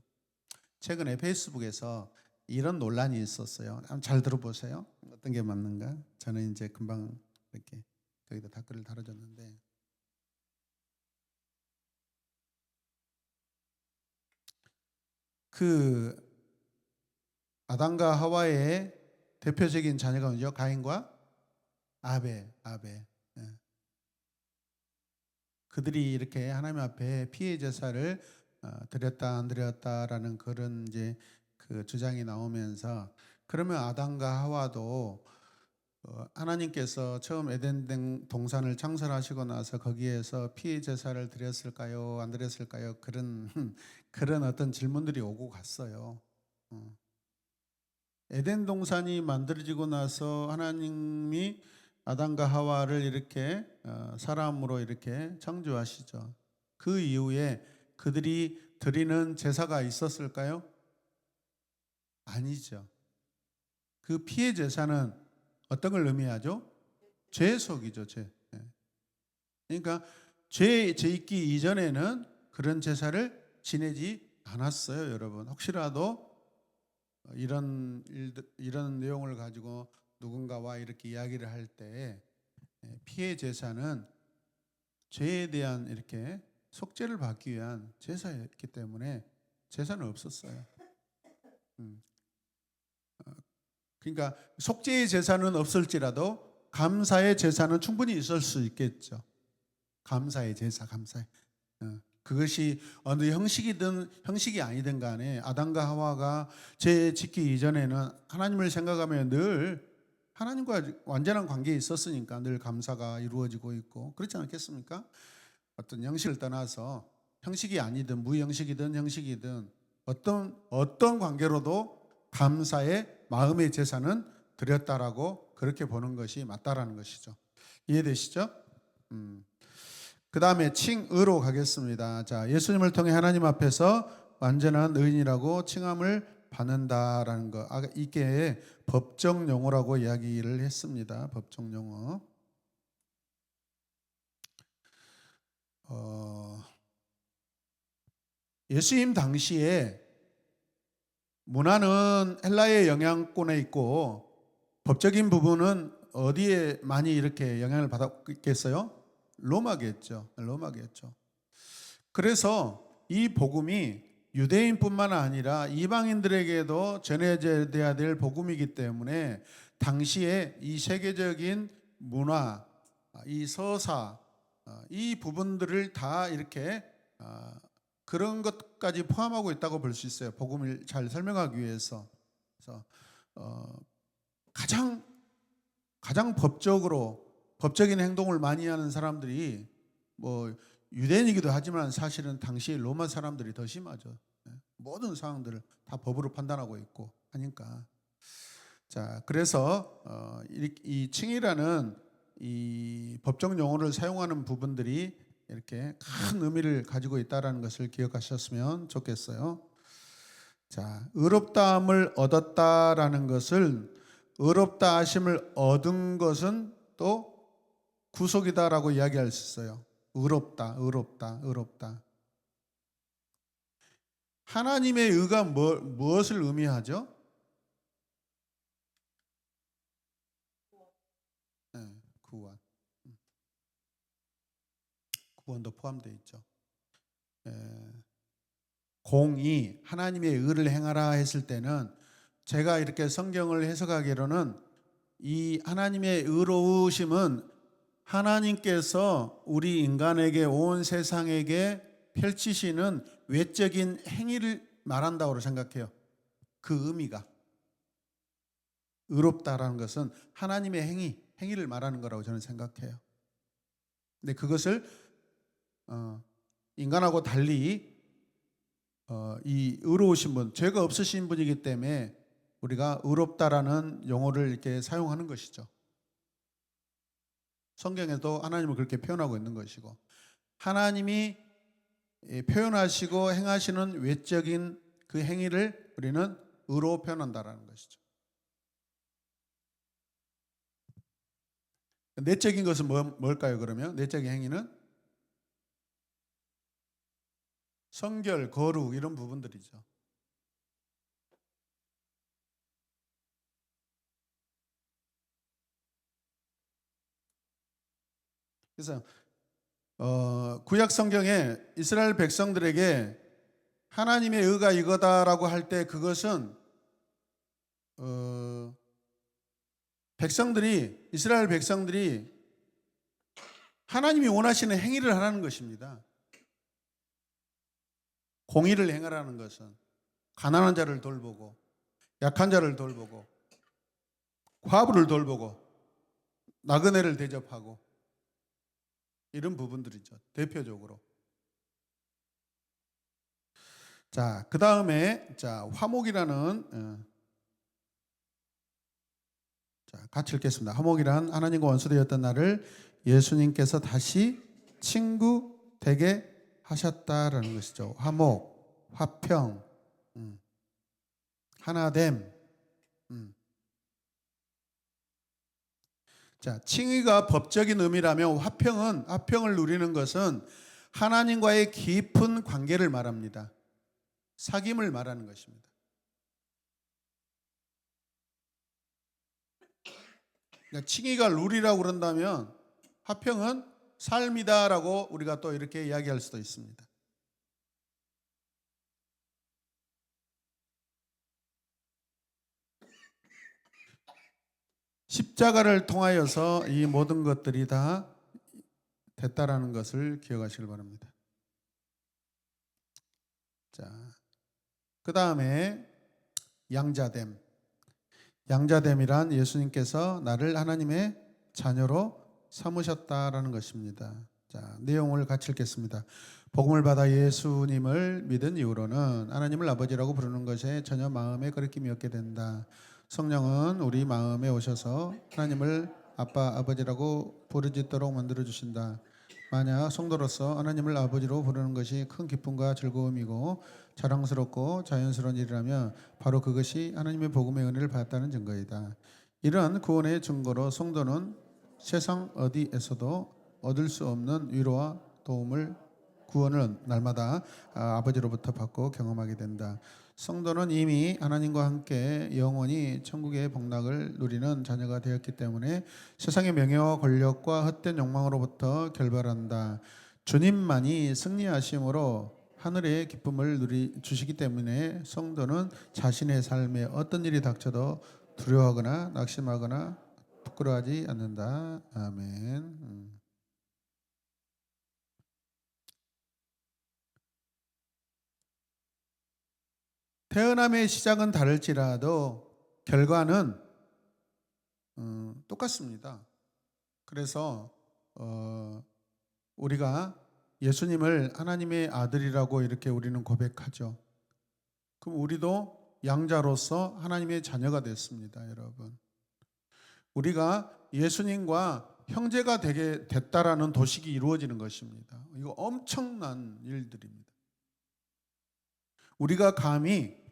최근에 페이스북에서 이런 논란이 있었어요. 한번 잘 들어보세요. 어떤 게 맞는가? 저는 이제 금방 이렇게 거기다 댓글을 달아줬는데, 그 아담과 하와의 대표적인 자녀가 뭐죠? 가인과 아벨. 예. 그들이 이렇게 하나님 앞에 피해 제사를 드렸다 안 드렸다라는 그런 이제 그 주장이 나오면서, 그러면 아담과 하와도 하나님께서 처음 에덴 동산을 창설하시고 나서 거기에서 피해 제사를 드렸을까요? 안 드렸을까요? 그런 그런 어떤 질문들이 오고 갔어요. 에덴 동산이 만들어지고 나서 하나님이 아담과 하와를 이렇게 사람으로 이렇게 창조하시죠. 그 이후에 그들이 드리는 제사가 있었을까요? 아니죠. 그 피해 제사는 어떤 걸 의미하죠? 죄속이죠, 죄. 그러니까 죄 있기 이전에는 그런 제사를 지내지 않았어요, 여러분. 혹시라도 이런 내용을 가지고 누군가와 이렇게 이야기를 할 때, 피해 제사는 죄에 대한 이렇게 속죄를 받기 위한 제사였기 때문에 제사는 없었어요. 그러니까 속죄의 제사는 없을지라도 감사의 제사는 충분히 있을 수 있겠죠. 감사의 제사, 감사의. 그것이 어느 형식이든 형식이 아니든 간에 아담과 하와가 죄 짓기 이전에는 하나님을 생각하며 늘 하나님과 완전한 관계에 있었으니까 늘 감사가 이루어지고 있고, 그렇지 않겠습니까? 어떤 형식을 떠나서 형식이 아니든 무형식이든 형식이든 어떤 관계로도 감사의 마음의 제사는 드렸다라고 그렇게 보는 것이 맞다라는 것이죠. 이해되시죠? 그 다음에 칭의로 가겠습니다. 자, 예수님을 통해 하나님 앞에서 완전한 의인이라고 칭함을 받는다라는 거. 이게 법정 용어라고 이야기를 했습니다. 법정 용어. 예수님 당시에 문화는 헬라의 영향권에 있고 법적인 부분은 어디에 많이 이렇게 영향을 받았겠어요? 로마겠죠. 로마겠죠. 그래서 이 복음이 유대인뿐만 아니라 이방인들에게도 전해져야 될 복음이기 때문에 당시에 이 세계적인 문화, 이 서사, 이 부분들을 다 이렇게 그런 것까지 포함하고 있다고 볼 수 있어요. 복음을 잘 설명하기 위해서. 그래서 가장 법적인 행동을 많이 하는 사람들이 뭐 유대인이기도 하지만 사실은 당시 로마 사람들이 더 심하죠. 모든 상황들을 다 법으로 판단하고 있고 하니까. 자, 그래서 이 칭의라는 이 법적 용어를 사용하는 부분들이 이렇게 큰 의미를 가지고 있다는 것을 기억하셨으면 좋겠어요. 자, 의롭다함을 얻었다라는 것을, 의롭다 하심을 얻은 것은 또 구속이다라고 이야기할 수 있어요. 의롭다. 하나님의 의가 무엇을 의미하죠? 네, 구원도 포함되어 있죠. 공의, 하나님의 의를 행하라 했을 때는 제가 이렇게 성경을 해석하기로는 이 하나님의 의로우심은 하나님께서 우리 인간에게, 온 세상에게 펼치시는 외적인 행위를 말한다고 생각해요. 그 의미가 의롭다라는 것은 하나님의 행위를 말하는 거라고 저는 생각해요. 근데 그것을 인간하고 달리 이 의로우신 분, 죄가 없으신 분이기 때문에 우리가 의롭다라는 용어를 이렇게 사용하는 것이죠. 성경에도 하나님을 그렇게 표현하고 있는 것이고, 하나님이 표현하시고 행하시는 외적인 그 행위를 우리는 의로 표현한다라는 것이죠. 내적인 것은 뭘까요? 그러면 내적인 행위는 성결, 거룩 이런 부분들이죠. 그래서 구약 성경에 이스라엘 백성들에게 하나님의 의가 이거다라고 할 때 그것은 이스라엘 백성들이 하나님이 원하시는 행위를 하라는 것입니다. 공의를 행하라는 것은 가난한 자를 돌보고, 약한 자를 돌보고, 과부를 돌보고, 나그네를 대접하고 이런 부분들이죠. 대표적으로. 자, 그 다음에 화목이라는 같이 읽겠습니다. 화목이란 하나님과 원수되었던 나를 예수님께서 다시 친구 되게 하셨다라는 것이죠. 화목, 화평, 하나됨. 자, 칭의가 법적인 의미라면 화평을 누리는 것은 하나님과의 깊은 관계를 말합니다. 사귐을 말하는 것입니다. 그러니까 칭의가 룰이라고 그런다면 화평은 삶이다라고 우리가 또 이렇게 이야기할 수도 있습니다. 십자가를 통하여서 이 모든 것들이 다 됐다라는 것을 기억하시길 바랍니다. 자, 그 다음에 양자됨. 양자됨이란 예수님께서 나를 하나님의 자녀로 삼으셨다라는 것입니다. 자, 내용을 같이 읽겠습니다. 복음을 받아 예수님을 믿은 이후로는 하나님을 아버지라고 부르는 것에 전혀 마음에 거리낌이 없게 된다. 성령은 우리 마음에 오셔서 하나님을 아빠, 아버지라고 부르짖도록 만들어 주신다. 만약 성도로서 하나님을 아버지로 부르는 것이 큰 기쁨과 즐거움이고 자랑스럽고 자연스러운 일이라면 바로 그것이 하나님의 복음의 은혜를 받았다는 증거이다. 이런 구원의 증거로 성도는 세상 어디에서도 얻을 수 없는 위로와 도움을 구원을 날마다 아버지로부터 받고 경험하게 된다. 성도는 이미 하나님과 함께 영원히 천국의 복락을 누리는 자녀가 되었기 때문에 세상의 명예와 권력과 헛된 욕망으로부터 결별한다. 주님만이 승리하심으로 하늘의 기쁨을 주시기 때문에 성도는 자신의 삶에 어떤 일이 닥쳐도 두려워하거나 낙심하거나 부끄러워하지 않는다. 아멘. 태어남의 시작은 다를지라도 결과는 똑같습니다. 그래서 우리가 예수님을 하나님의 아들이라고 이렇게 우리는 고백하죠. 그럼 우리도 양자로서 하나님의 자녀가 됐습니다, 여러분. 우리가 예수님과 형제가 되게 됐다라는 도식이 이루어지는 것입니다. 이거 엄청난 일들입니다. 우리가 감히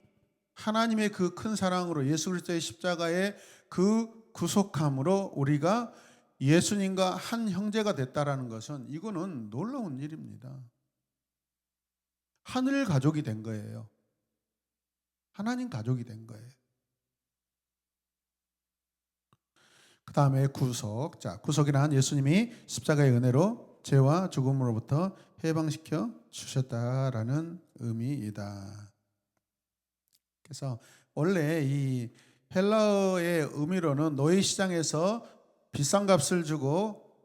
하나님의 그 큰 사랑으로 예수 그리스도의 십자가의 그 구속함으로 우리가 예수님과 한 형제가 됐다라는 것은 이거는 놀라운 일입니다. 하늘 가족이 된 거예요. 하나님 가족이 된 거예요. 그 다음에 구속. 자, 구속이란 예수님이 십자가의 은혜로 죄와 죽음으로부터 해방시켜 주셨다라는 의미이다. 그래서 원래 이 헬라어의 의미로는 노예 시장에서 비싼 값을 주고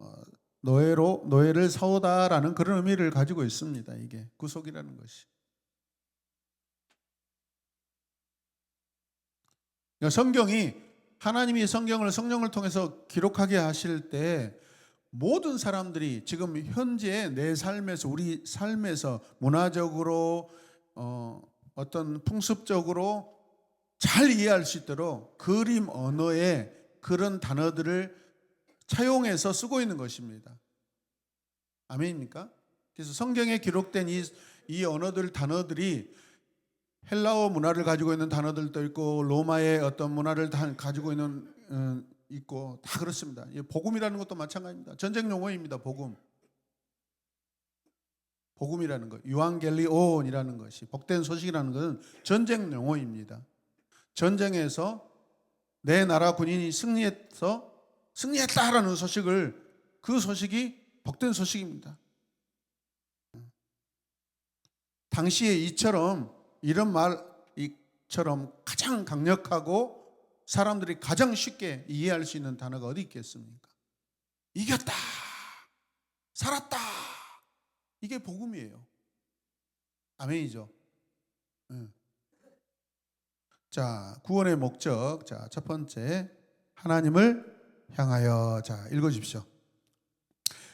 노예를 사오다라는 그런 의미를 가지고 있습니다. 이게 구속이라는 것이. 그러니까 성경이 하나님이 성경을 성령을 통해서 기록하게 하실 때 모든 사람들이 지금 현재 내 삶에서 우리 삶에서 문화적으로 어떤 풍습적으로 잘 이해할 수 있도록 그림 언어의 그런 단어들을 차용해서 쓰고 있는 것입니다. 아멘입니까? 그래서 성경에 기록된 이 언어들 단어들이 헬라어 문화를 가지고 있는 단어들도 있고 로마의 어떤 문화를 가지고 있고 다 그렇습니다. 복음이라는 것도 마찬가지입니다. 전쟁 용어입니다. 복음이라는 것, 유앙겔리온이라는 것이 복된 소식이라는 것은 전쟁 용어입니다. 전쟁에서 내 나라 군인이 승리했다라는 그 소식이 복된 소식입니다. 당시에 이런 말처럼 가장 강력하고 사람들이 가장 쉽게 이해할 수 있는 단어가 어디 있겠습니까? 이겼다, 살았다. 이게 복음이에요. 아멘이죠. 자, 구원의 목적. 자, 첫 번째, 하나님을 향하여. 자, 읽어주십시오.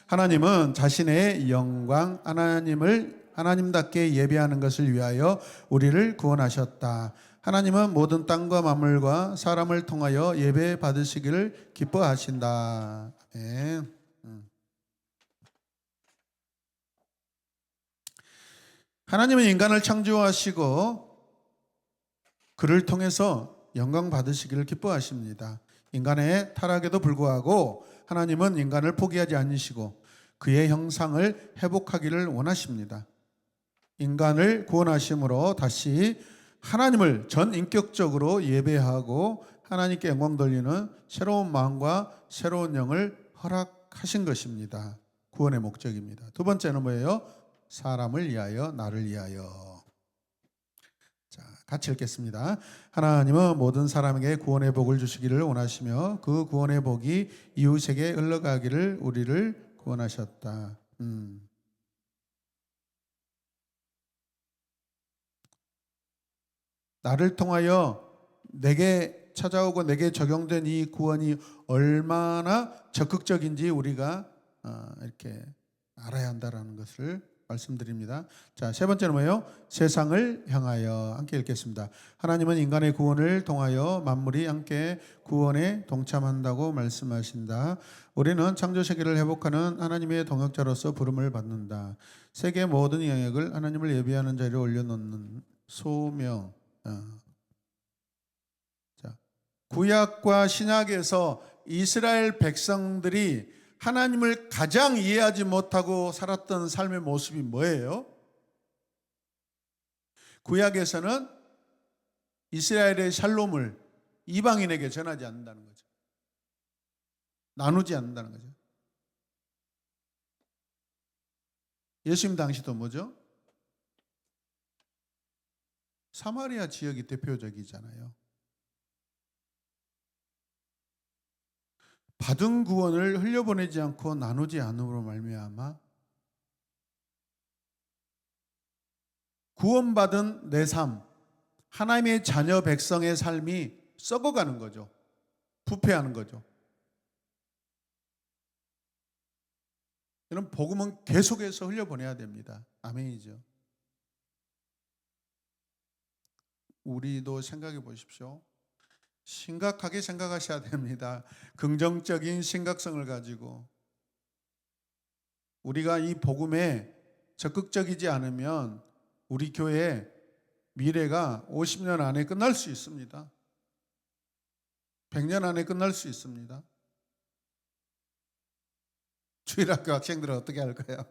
하나님은 자신의 영광, 하나님답게 예배하는 것을 위하여 우리를 구원하셨다. 하나님은 모든 땅과 만물과 사람을 통하여 예배 받으시기를 기뻐하신다. 아멘. 하나님은 인간을 창조하시고 그를 통해서 영광 받으시기를 기뻐하십니다. 인간의 타락에도 불구하고 하나님은 인간을 포기하지 않으시고 그의 형상을 회복하기를 원하십니다. 인간을 구원하심으로 다시 하나님을 전인격적으로 예배하고 하나님께 영광 돌리는 새로운 마음과 새로운 영을 허락하신 것입니다. 구원의 목적입니다. 두 번째는 뭐예요? 사람을 위하여, 나를 위하여. 자, 같이 읽겠습니다. 하나님은 모든 사람에게 구원의 복을 주시기를 원하시며 그 구원의 복이 이웃에게 흘러가기를 우리를 구원하셨다. 나를 통하여 내게 찾아오고 내게 적용된 이 구원이 얼마나 적극적인지 우리가 이렇게 알아야 한다는 것을 말씀드립니다. 자, 세 번째는 뭐예요? 세상을 향하여. 함께 읽겠습니다. 하나님은 인간의 구원을 통하여 만물이 함께 구원에 동참한다고 말씀하신다. 우리는 창조 세계를 회복하는 하나님의 동역자로서 부름을 받는다. 세계 모든 영역을 하나님을 예배하는 자리에 올려놓는 소명. 자, 구약과 신약에서 이스라엘 백성들이 하나님을 가장 이해하지 못하고 살았던 삶의 모습이 뭐예요? 구약에서는 이스라엘의 샬롬을 이방인에게 전하지 않는다는 거죠. 나누지 않는다는 거죠. 예수님 당시도 뭐죠? 사마리아 지역이 대표적이잖아요. 받은 구원을 흘려보내지 않고 나누지 않음으로 말미암아 구원받은 내 삶, 하나님의 자녀 백성의 삶이 썩어가는 거죠. 부패하는 거죠. 이런 복음은 계속해서 흘려보내야 됩니다. 아멘이죠. 우리도 생각해 보십시오. 심각하게 생각하셔야 됩니다. 긍정적인 심각성을 가지고 우리가 이 복음에 적극적이지 않으면 우리 교회 미래가 50년 안에 끝날 수 있습니다. 100년 안에 끝날 수 있습니다. 주일학교 학생들은 어떻게 할 거예요?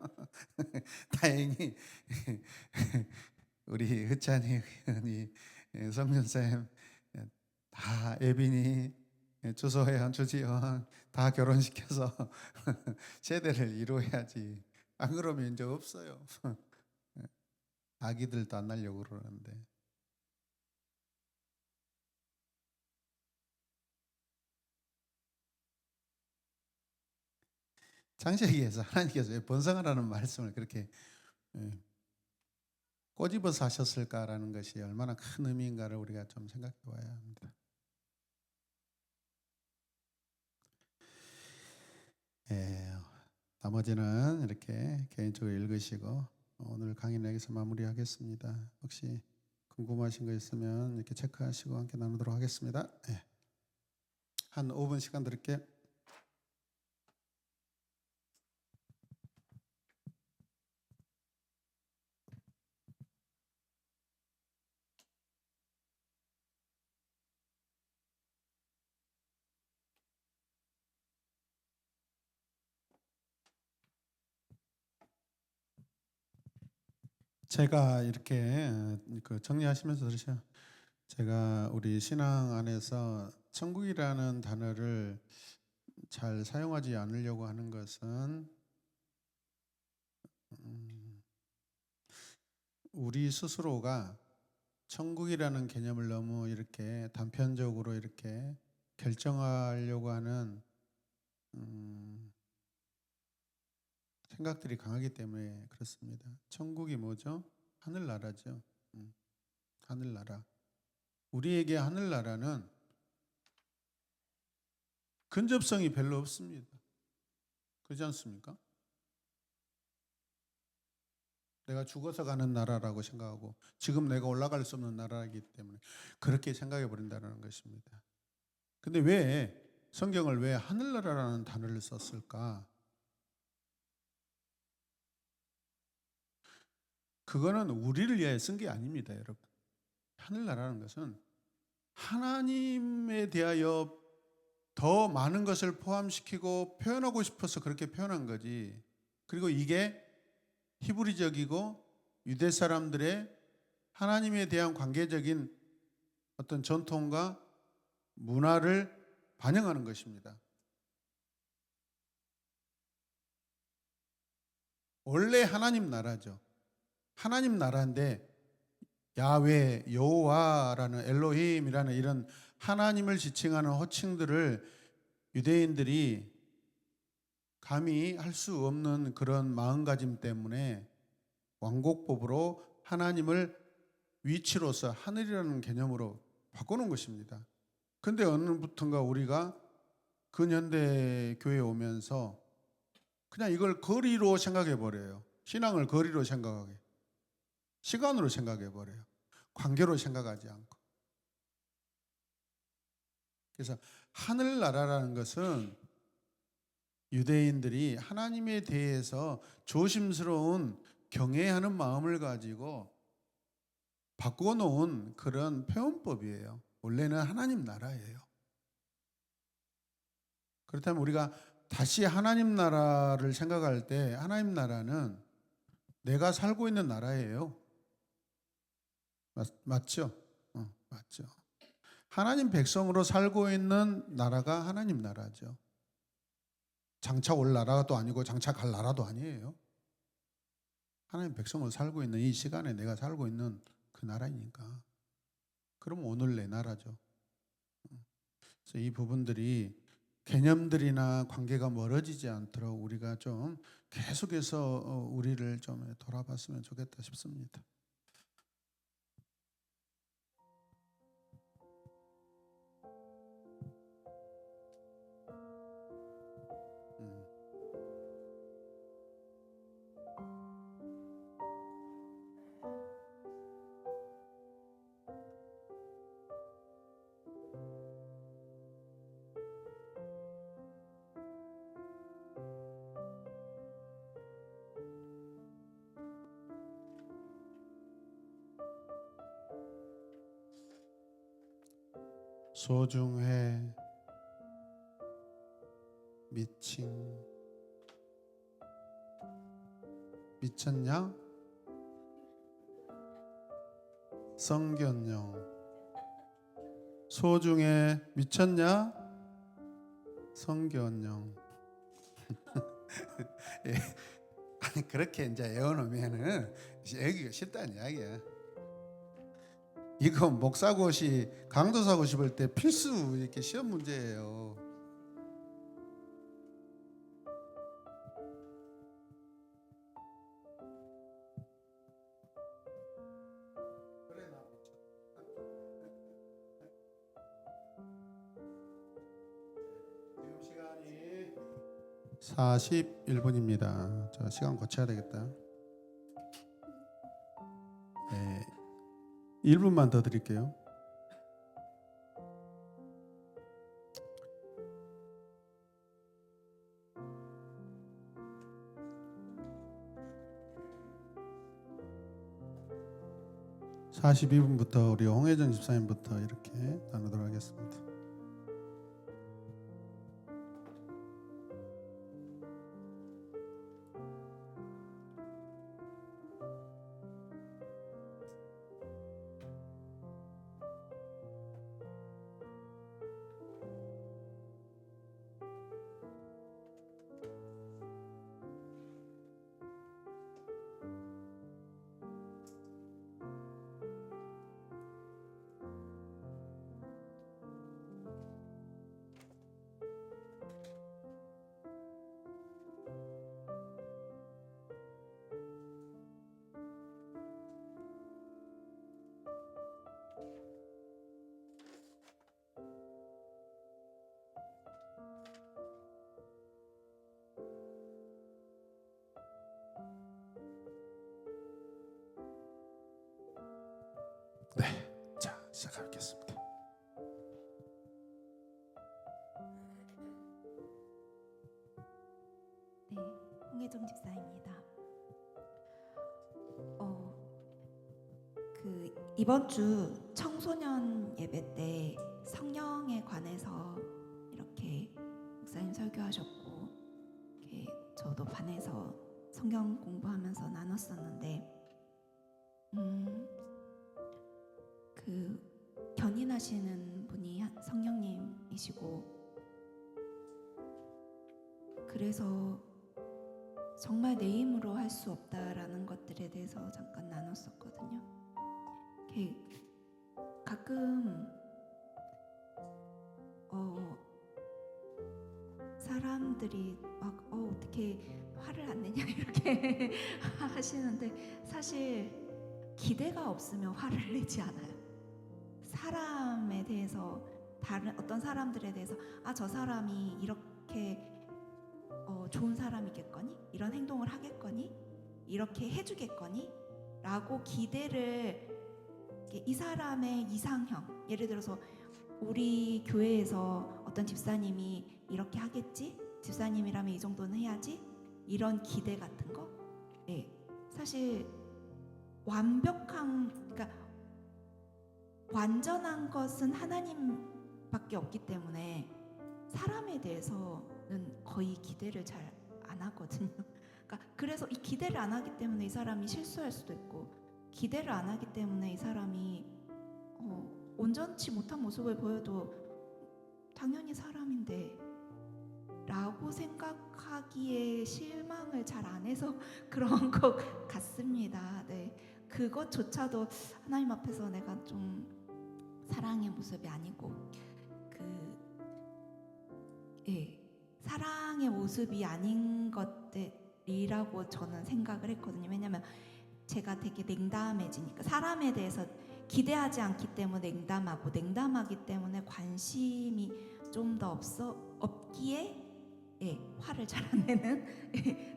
다행히 우리 흐찬이 의원이 성년쌤 다 예빈이 주소회원 주지원 다 결혼시켜서 세대를 이루어야지. 안 그러면 이제 없어요. 아기들도 안 낳으려고 그러는데. 창세기에서 하나님께서 번성하라는 말씀을 그렇게 꼬집어서 하셨을까라는 것이 얼마나 큰 의미인가를 우리가 좀 생각해 봐야 합니다. 나머지는 이렇게 개인적으로 읽으시고 오늘 강의는 여기서 마무리하겠습니다. 혹시 궁금하신 거 있으면 이렇게 체크하시고 함께 나누도록 하겠습니다. 한 5분 시간 드릴게요. 제가 이렇게 정리하시면서 들으셔. 제가 우리 신앙 안에서 천국이라는 단어를 잘 사용하지 않으려고 하는 것은 우리 스스로가 천국이라는 개념을 너무 이렇게 단편적으로 이렇게 결정하려고 하는 생각들이 강하기 때문에 그렇습니다. 천국이 뭐죠? 하늘나라죠. 하늘나라. 우리에게 하늘나라는 근접성이 별로 없습니다. 그렇지 않습니까? 내가 죽어서 가는 나라라고 생각하고 지금 내가 올라갈 수 없는 나라이기 때문에 그렇게 생각해 버린다는 것입니다. 근데 왜 성경을 왜 하늘나라라는 단어를 썼을까? 그거는 우리를 위해 쓴 게 아닙니다, 여러분. 하늘나라는 것은 하나님에 대하여 더 많은 것을 포함시키고 표현하고 싶어서 그렇게 표현한 거지. 그리고 이게 히브리적이고 유대 사람들의 하나님에 대한 관계적인 어떤 전통과 문화를 반영하는 것입니다. 원래 하나님 나라죠. 하나님 나라인데 야훼, 여호와라는 엘로힘이라는 이런 하나님을 지칭하는 호칭들을 유대인들이 감히 할 수 없는 그런 마음가짐 때문에 왕곡법으로 하나님을 위치로서 하늘이라는 개념으로 바꾸는 것입니다. 근데 어느부턴가 우리가 근현대 교회에 오면서 그냥 이걸 거리로 생각해 버려요. 신앙을 거리로 생각하게. 시간으로 생각해 버려요. 관계로 생각하지 않고. 그래서 하늘나라라는 것은 유대인들이 하나님에 대해서 조심스러운 경외하는 마음을 가지고 바꿔놓은 그런 표현법이에요. 원래는 하나님 나라예요. 그렇다면 우리가 다시 하나님 나라를 생각할 때 하나님 나라는 내가 살고 있는 나라예요. 맞죠? 맞죠. 하나님 백성으로 살고 있는 나라가 하나님 나라죠. 장차 올 나라도 아니고 장차 갈 나라도 아니에요. 하나님 백성으로 살고 있는 이 시간에 내가 살고 있는 그 나라이니까. 그럼 오늘 내 나라죠. 그래서 이 부분들이 개념들이나 관계가 멀어지지 않도록 우리가 좀 계속해서 우리를 좀 돌아봤으면 좋겠다 싶습니다. 소중해 미쳤냐? 성견용 소중해 미쳤냐? 성견용 예. 아니 그렇게 이제 외워놓으면은 애기가 쉽다는 이야기야. 이거 목사고시 강도사고시 볼 때 필수 이렇게 시험 문제예요. 지금 시간이 41분입니다. 저 시간 고쳐야 되겠다. 네, 1분만 더 드릴게요. (42분부터) 우리 홍혜정 집사님부터 이렇게 나누도록 하겠습니다. 네, 자 시작하겠습니다. 네, 홍혜정 집사입니다. 이번 주 청소년 예배 때 성령에 관해서 이렇게 목사님 설교하셨고, 이렇게 저도 반에서 성경 공부하면서 나눴었는데, 그 견인하시는 분이 성령님이시고, 그래서 정말 내 힘으로 할 수 없다라는 것들에 대해서 잠깐 나눴었거든요. 가끔 사람들이 막 어떻게 화를 안 내냐 이렇게 하시는데, 사실 기대가 없으면 화를 내지 않아요. 사람에 대해서, 다른 어떤 사람들에 대해서 저 사람이 이렇게 좋은 사람이겠거니? 이런 행동을 하겠거니? 이렇게 해주겠거니? 라고 기대를, 이 사람의 이상형, 예를 들어서 우리 교회에서 어떤 집사님이 이렇게 하겠지? 집사님이라면 이 정도는 해야지? 이런 기대 같은 거? 네. 사실 그러니까 완전한 것은 하나님밖에 없기 때문에 사람에 대해서는 거의 기대를 잘 안 하거든요. 그러니까 그래서 이 기대를 안 하기 때문에 이 사람이 실수할 수도 있고, 기대를 안 하기 때문에 이 사람이 온전치 못한 모습을 보여도 당연히 사람인데 라고 생각하기에 실망을 잘 안 해서 그런 것 같습니다. 네, 그것조차도 하나님 앞에서 내가 좀 사랑의 모습이 아니고 사랑의 모습이 아닌 것들이라고 저는 생각을 했거든요. 왜냐면 제가 되게 냉담해지니까, 사람에 대해서 기대하지 않기 때문에 냉담하기 때문에 관심이 좀 더 없기에 화를 잘 안 내는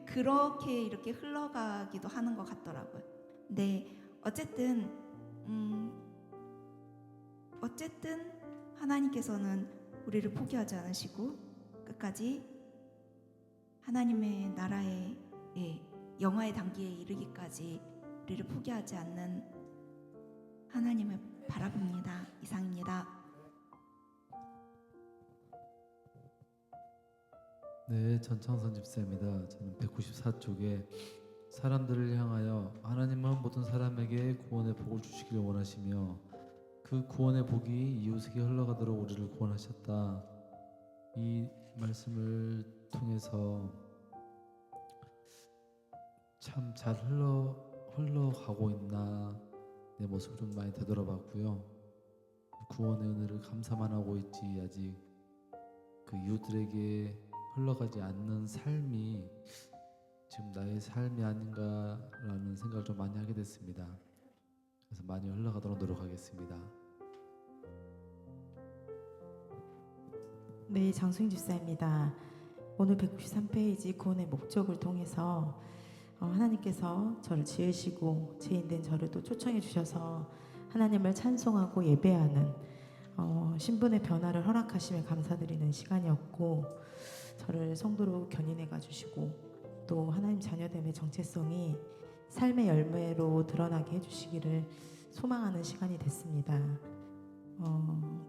그렇게 이렇게 흘러가기도 하는 것 같더라고요. 근데 어쨌든 하나님께서는 우리를 포기하지 않으시고 끝까지 하나님의 나라의 영화의 단계에 이르기까지 우리를 포기하지 않는 하나님을 바라봅니다. 이상입니다. 네, 전창선 집사입니다. 저는 194쪽에 사람들을 향하여 하나님은 모든 사람에게 구원의 복을 주시기를 원하시며 그 구원의 복이 이웃에게 흘러가도록 우리를 구원하셨다. 이 말씀을 통해서 참 잘 흘러가고 있나 내 모습을 좀 많이 되돌아봤고요. 구원의 은혜를 감사만 하고 있지 아직 그 이웃들에게 흘러가지 않는 삶이 지금 나의 삶이 아닌가라는 생각을 좀 많이 하게 됐습니다. 그래서 많이 흘러가도록 노력하겠습니다. 네, 장수인 집사입니다. 오늘 193페이지 구원의 목적을 통해서 하나님께서 저를 지으시고 죄인된 저를 또 초청해 주셔서 하나님을 찬송하고 예배하는 신분의 변화를 허락하심에 감사드리는 시간이었고, 저를 성도로 견인해 가주시고 또 하나님 자녀됨의 정체성이 삶의 열매로 드러나게 해주시기를 소망하는 시간이 됐습니다.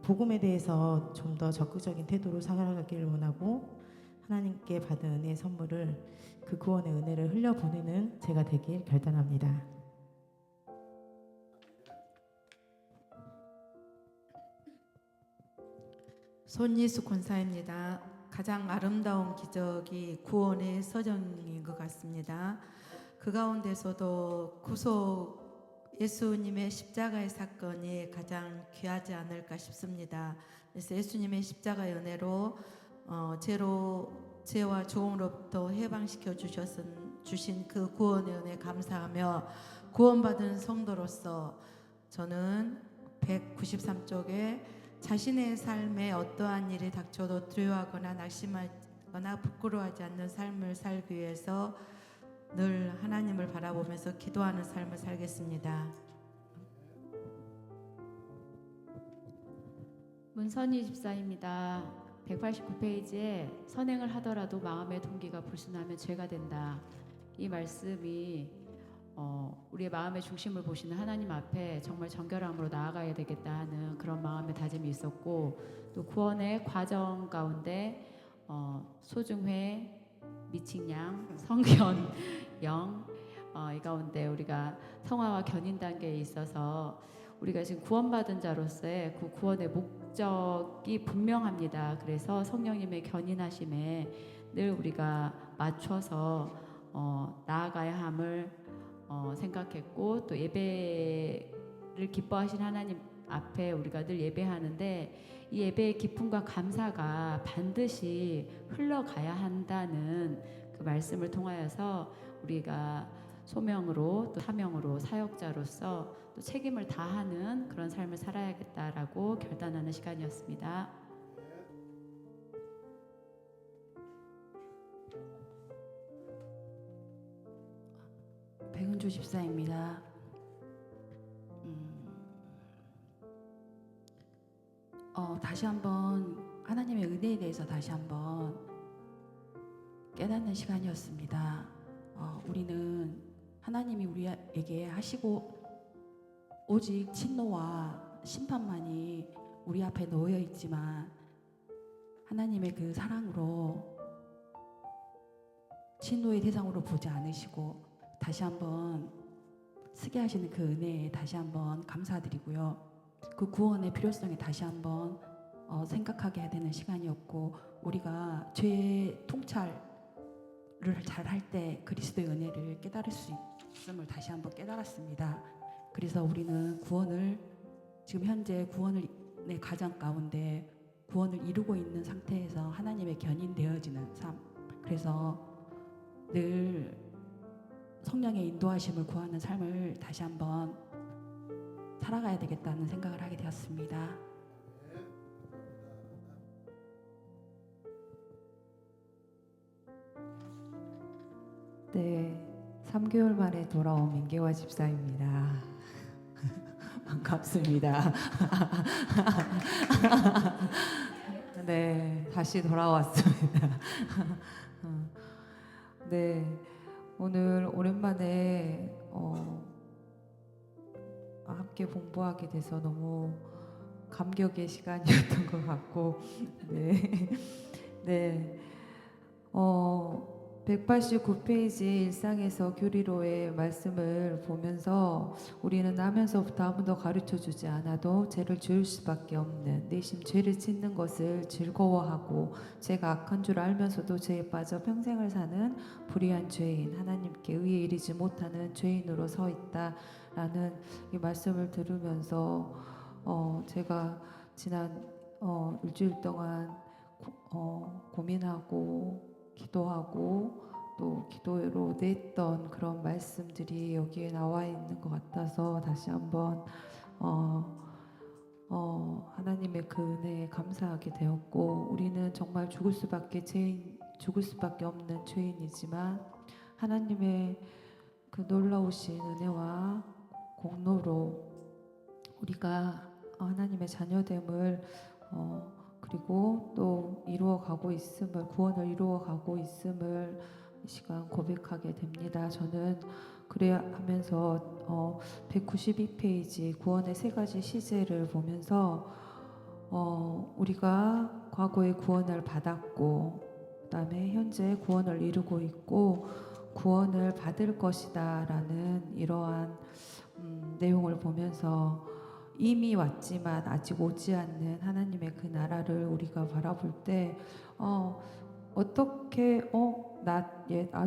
복음에 대해서 좀 더 적극적인 태도로 살아가기를 원하고, 하나님께 받은 은혜의 선물을 그 구원의 은혜를 흘려보내는 제가 되길 결단합니다. 손예수 권사입니다. 가장 아름다운 기적이 구원의 서정인 것 같습니다. 그 가운데서도 구속 예수님의 십자가의 사건이 가장 귀하지 않을까 싶습니다. 그래서 예수님의 십자가의 은혜로 죄와 죽음으로부터 해방시켜 주신 그 구원의 은혜 감사하며 구원받은 성도로서 저는 193쪽에 자신의 삶에 어떠한 일이 닥쳐도 두려워하거나 낙심하거나 부끄러워하지 않는 삶을 살기 위해서 늘 하나님을 바라보면서 기도하는 삶을 살겠습니다. 문선희 집사입니다. 189페이지에 선행을 하더라도 마음의 동기가 불순하면 죄가 된다. 이 말씀이 우리의 마음의 중심을 보시는 하나님 앞에 정말 정결함으로 나아가야 되겠다 하는 그런 마음의 다짐이 있었고, 또 구원의 과정 가운데 소중회, 미칭양, 성견, 영 이 가운데 우리가 성화와 견인 단계에 있어서 우리가 지금 구원받은 자로서의 그 구원의 목적이 분명합니다. 그래서 성령님의 견인하심에 늘 우리가 맞춰서 나아가야 함을 생각했고, 또 예배를 기뻐하신 하나님 앞에 우리가 늘 예배하는데 이 예배의 기쁨과 감사가 반드시 흘러가야 한다는 그 말씀을 통하여서 우리가 소명으로 또 사명으로 사역자로서 또 책임을 다하는 그런 삶을 살아야겠다라고 결단하는 시간이었습니다. 백은주 집사입니다. 다시 한번 하나님의 은혜에 대해서 다시 한번 깨닫는 시간이었습니다. 우리는 하나님이 우리에게 하시고 오직 진노와 심판만이 우리 앞에 놓여 있지만 하나님의 그 사랑으로 친노의 대상으로 보지 않으시고 다시 한번 쓰게 하시는 그 은혜에 다시 한번 감사드리고요. 그 구원의 필요성에 다시 한번 생각하게 되는 시간이었고, 우리가 죄의 통찰을 잘 할 때 그리스도의 은혜를 깨달을 수 있음을 다시 한번 깨달았습니다. 그래서 우리는 구원을 지금 현재 구원의 과정 가운데 구원을 이루고 있는 상태에서 하나님의 견인 되어지는 삶, 그래서 늘 성령의 인도하심을 구하는 삶을 다시 한번 살아가야 되겠다는 생각을 하게 되었습니다. 네, 3개월 만에 돌아온 민계화 집사입니다. 반갑습니다. 네, 다시 돌아왔습니다. 네, 오늘 오랜만에 함께 공부하게 돼서 너무 감격의 시간이었던 것 같고, 네, 네, 189페이지 일상에서 교리로의 말씀을 보면서 우리는 나면서부터 아무도 가르쳐주지 않아도 죄를 지을 수밖에 없는 내심 죄를 짓는 것을 즐거워하고 죄가 악한 줄 알면서도 죄에 빠져 평생을 사는 불의한 죄인, 하나님께 의에 이르지 못하는 죄인으로 서 있다라는 이 말씀을 들으면서 제가 지난 일주일 동안 고민하고 기도하고 또 기도로 냈던 그런 말씀들이 여기에 나와 있는 것 같아서 다시 한번 하나님의 그 은혜에 감사하게 되었고, 우리는 정말 죽을 수밖에 없는 죄인이지만 하나님의 그 놀라우신 은혜와 공로로 우리가 하나님의 자녀됨을 그리고 또 이루어가고 있음을, 구원을 이루어가고 있음을 이 시간 고백하게 됩니다. 저는 그래야 하면서 192페이지 구원의 세 가지 시제를 보면서 우리가 과거에 구원을 받았고 그다음에 현재 구원을 이루고 있고 구원을 받을 것이다라는 이러한 내용을 보면서 이미 왔지만 아직 오지 않는 하나님의 그 나라를 우리가 바라볼 때 어떻게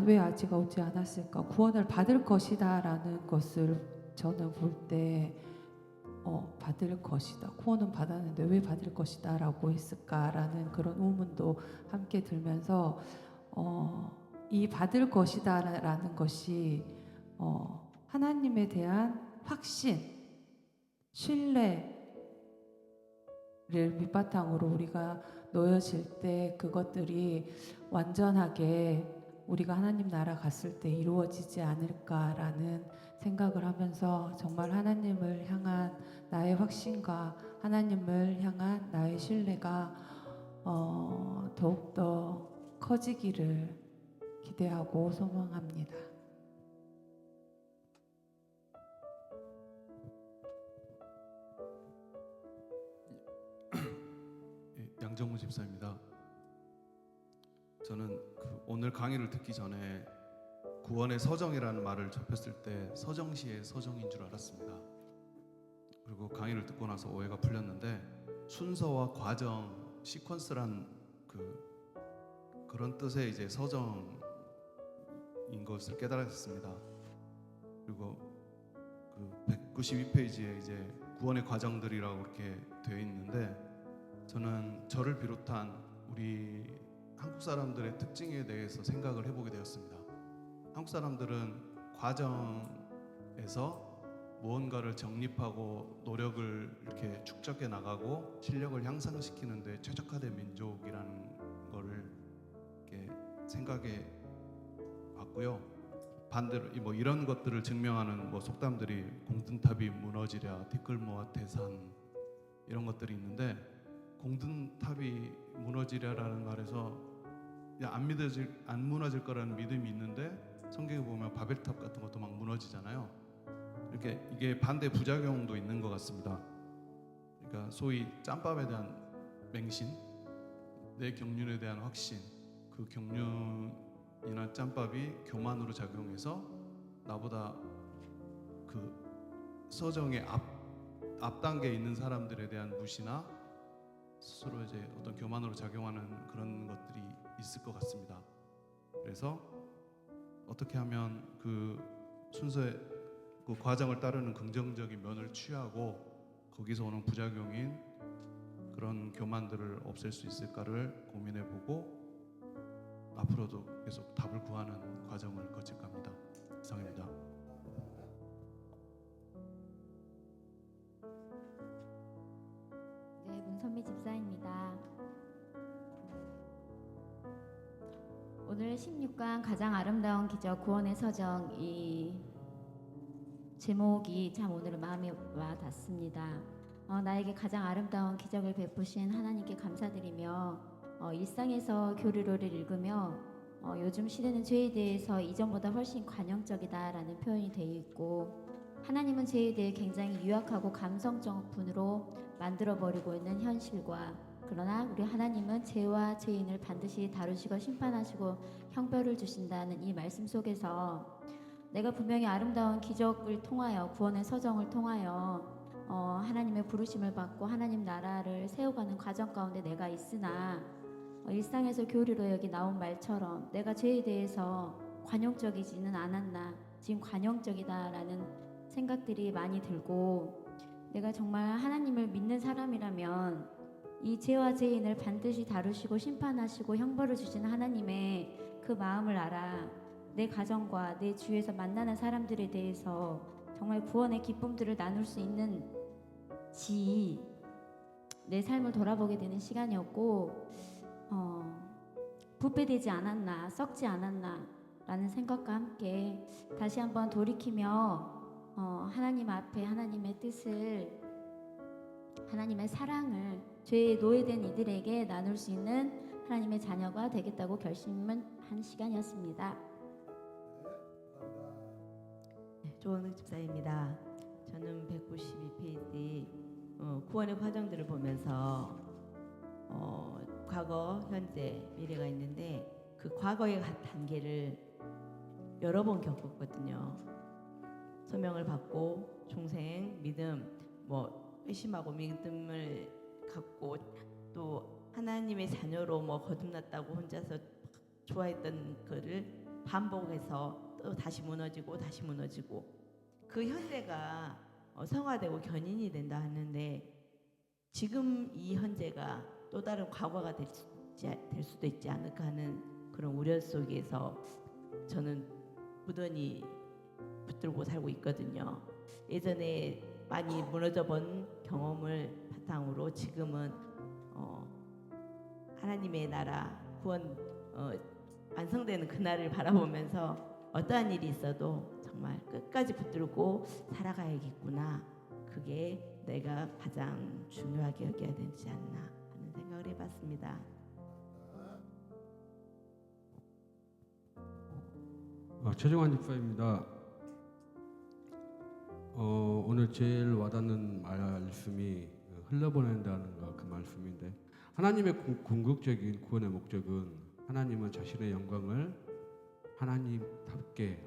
왜 아직 오지 않았을까? 구원을 받을 것이다라는 것을 저는 볼 때 받을 것이다. 구원은 받았는데 왜 받을 것이다라고 했을까라는 그런 의문도 함께 들면서 이 받을 것이다라는 것이 하나님에 대한 확신, 신뢰를 밑바탕으로 우리가 놓여질 때 그것들이 완전하게 우리가 하나님 나라 갔을 때 이루어지지 않을까라는 생각을 하면서 정말 하나님을 향한 나의 확신과 하나님을 향한 나의 신뢰가 더욱더 커지기를 기대하고 소망합니다. 양정무 집사입니다. 저는 오늘 강의를 듣기 전에 구원의 서정이라는 말을 접했을 때 서정시의 서정인 줄 알았습니다. 그리고 강의를 듣고 나서 오해가 풀렸는데 순서와 과정, 시퀀스란 그런 뜻의 이제 서정인 것을 깨달았습니다. 그리고 192페이지에 이제 구원의 과정들이라고 이렇게 되어 있는데 저는 저를 비롯한 우리 한국 사람들의 특징에 대해서 생각을 해보게 되었습니다. 한국 사람들은 과정에서 무언가를 정립하고 노력을 이렇게 축적해 나가고 실력을 향상시키는 데 최적화된 민족이라는 거를 이렇게 생각해 봤고요. 반대로 뭐 이런 것들을 증명하는 뭐 속담들이 공든탑이 무너지랴 티끌모아 태산 이런 것들이 있는데 공든탑이 무너지랴라는 말에서 안 무너질 거라는 믿음이 있는데 성경에 보면 바벨탑 같은 것도 막 무너지잖아요. 이렇게 이게 반대 부작용도 있는 것 같습니다. 그러니까 소위 짬밥에 대한 맹신, 내 경륜에 대한 확신, 그 경륜 인한 짬밥이 교만으로 작용해서 나보다 그 서정의 앞 단계에 있는 사람들에 대한 무시나 스스로 이제 어떤 교만으로 작용하는 그런 것들이 있을 것 같습니다. 그래서 어떻게 하면 그 순서의 그 과정을 따르는 긍정적인 면을 취하고 거기서 오는 부작용인 그런 교만들을 없앨 수 있을까를 고민해보고 앞으로도 계속 답을 구하는 과정을 거칠 겁니다. 이상입니다. 네, 문선미 집사입니다. 오늘 16강 가장 아름다운 기적 구원의 서정 이 제목이 참 오늘 마음에 와 닿습니다. 나에게 가장 아름다운 기적을 베푸신 하나님께 감사드리며 일상에서 교리로를 읽으며 요즘 시대는 죄에 대해서 이전보다 훨씬 관용적이다라는 표현이 되어 있고 하나님은 죄에 대해 굉장히 유약하고 감성적 분으로 만들어버리고 있는 현실과 그러나 우리 하나님은 죄와 죄인을 반드시 다루시고 심판하시고 형벌을 주신다는 이 말씀 속에서 내가 분명히 아름다운 기적을 통하여 구원의 서정을 통하여 하나님의 부르심을 받고 하나님 나라를 세워가는 과정 가운데 내가 있으나 일상에서 교리로 여기 나온 말처럼 내가 죄에 대해서 관용적이지는 않았나 지금 관용적이다라는 생각들이 많이 들고 내가 정말 하나님을 믿는 사람이라면 이 죄와 죄인을 반드시 다루시고 심판하시고 형벌을 주시는 하나님의 그 마음을 알아 내 가정과 내 주위에서 만나는 사람들에 대해서 정말 구원의 기쁨들을 나눌 수 있는 내 삶을 돌아보게 되는 시간이었고 부패되지 않았나 썩지 않았나 라는 생각과 함께 다시 한번 돌이키며 하나님 앞에 하나님의 뜻을 하나님의 사랑을 죄에 노예된 이들에게 나눌 수 있는 하나님의 자녀가 되겠다고 결심한 시간이었습니다. 조원욱 집사입니다. 저는 192페이지 구원의 과정들을 보면서 과거, 현재, 미래가 있는데 그 과거의 단계를 여러 번 겪었거든요. 소명을 받고 중생, 믿음, 회심하고 믿음을 갖고 또 하나님의 자녀로 거듭났다고 혼자서 좋아했던 거를 반복해서 또 다시 무너지고 다시 무너지고 그 현재가 성화되고 견인이 된다 하는데 지금 이 현재가 또 다른 과거가 될 수도 있지 않을까 하는 그런 우려 속에서 저는 부단히 붙들고 살고 있거든요. 예전에 많이 무너져 본 경험을 바탕으로 지금은 하나님의 나라 구원 완성되는 그날을 바라보면서 어떠한 일이 있어도 정말 끝까지 붙들고 살아가야겠구나. 그게 내가 가장 중요하게 여겨야 되지 않나 하는 생각을 해봤습니다. 최정환 집사입니다. 오늘 제일 와닿는 말씀이 흘려보낸다는 그 말씀인데 하나님의 궁극적인 구원의 목적은 하나님은 자신의 영광을 하나님답게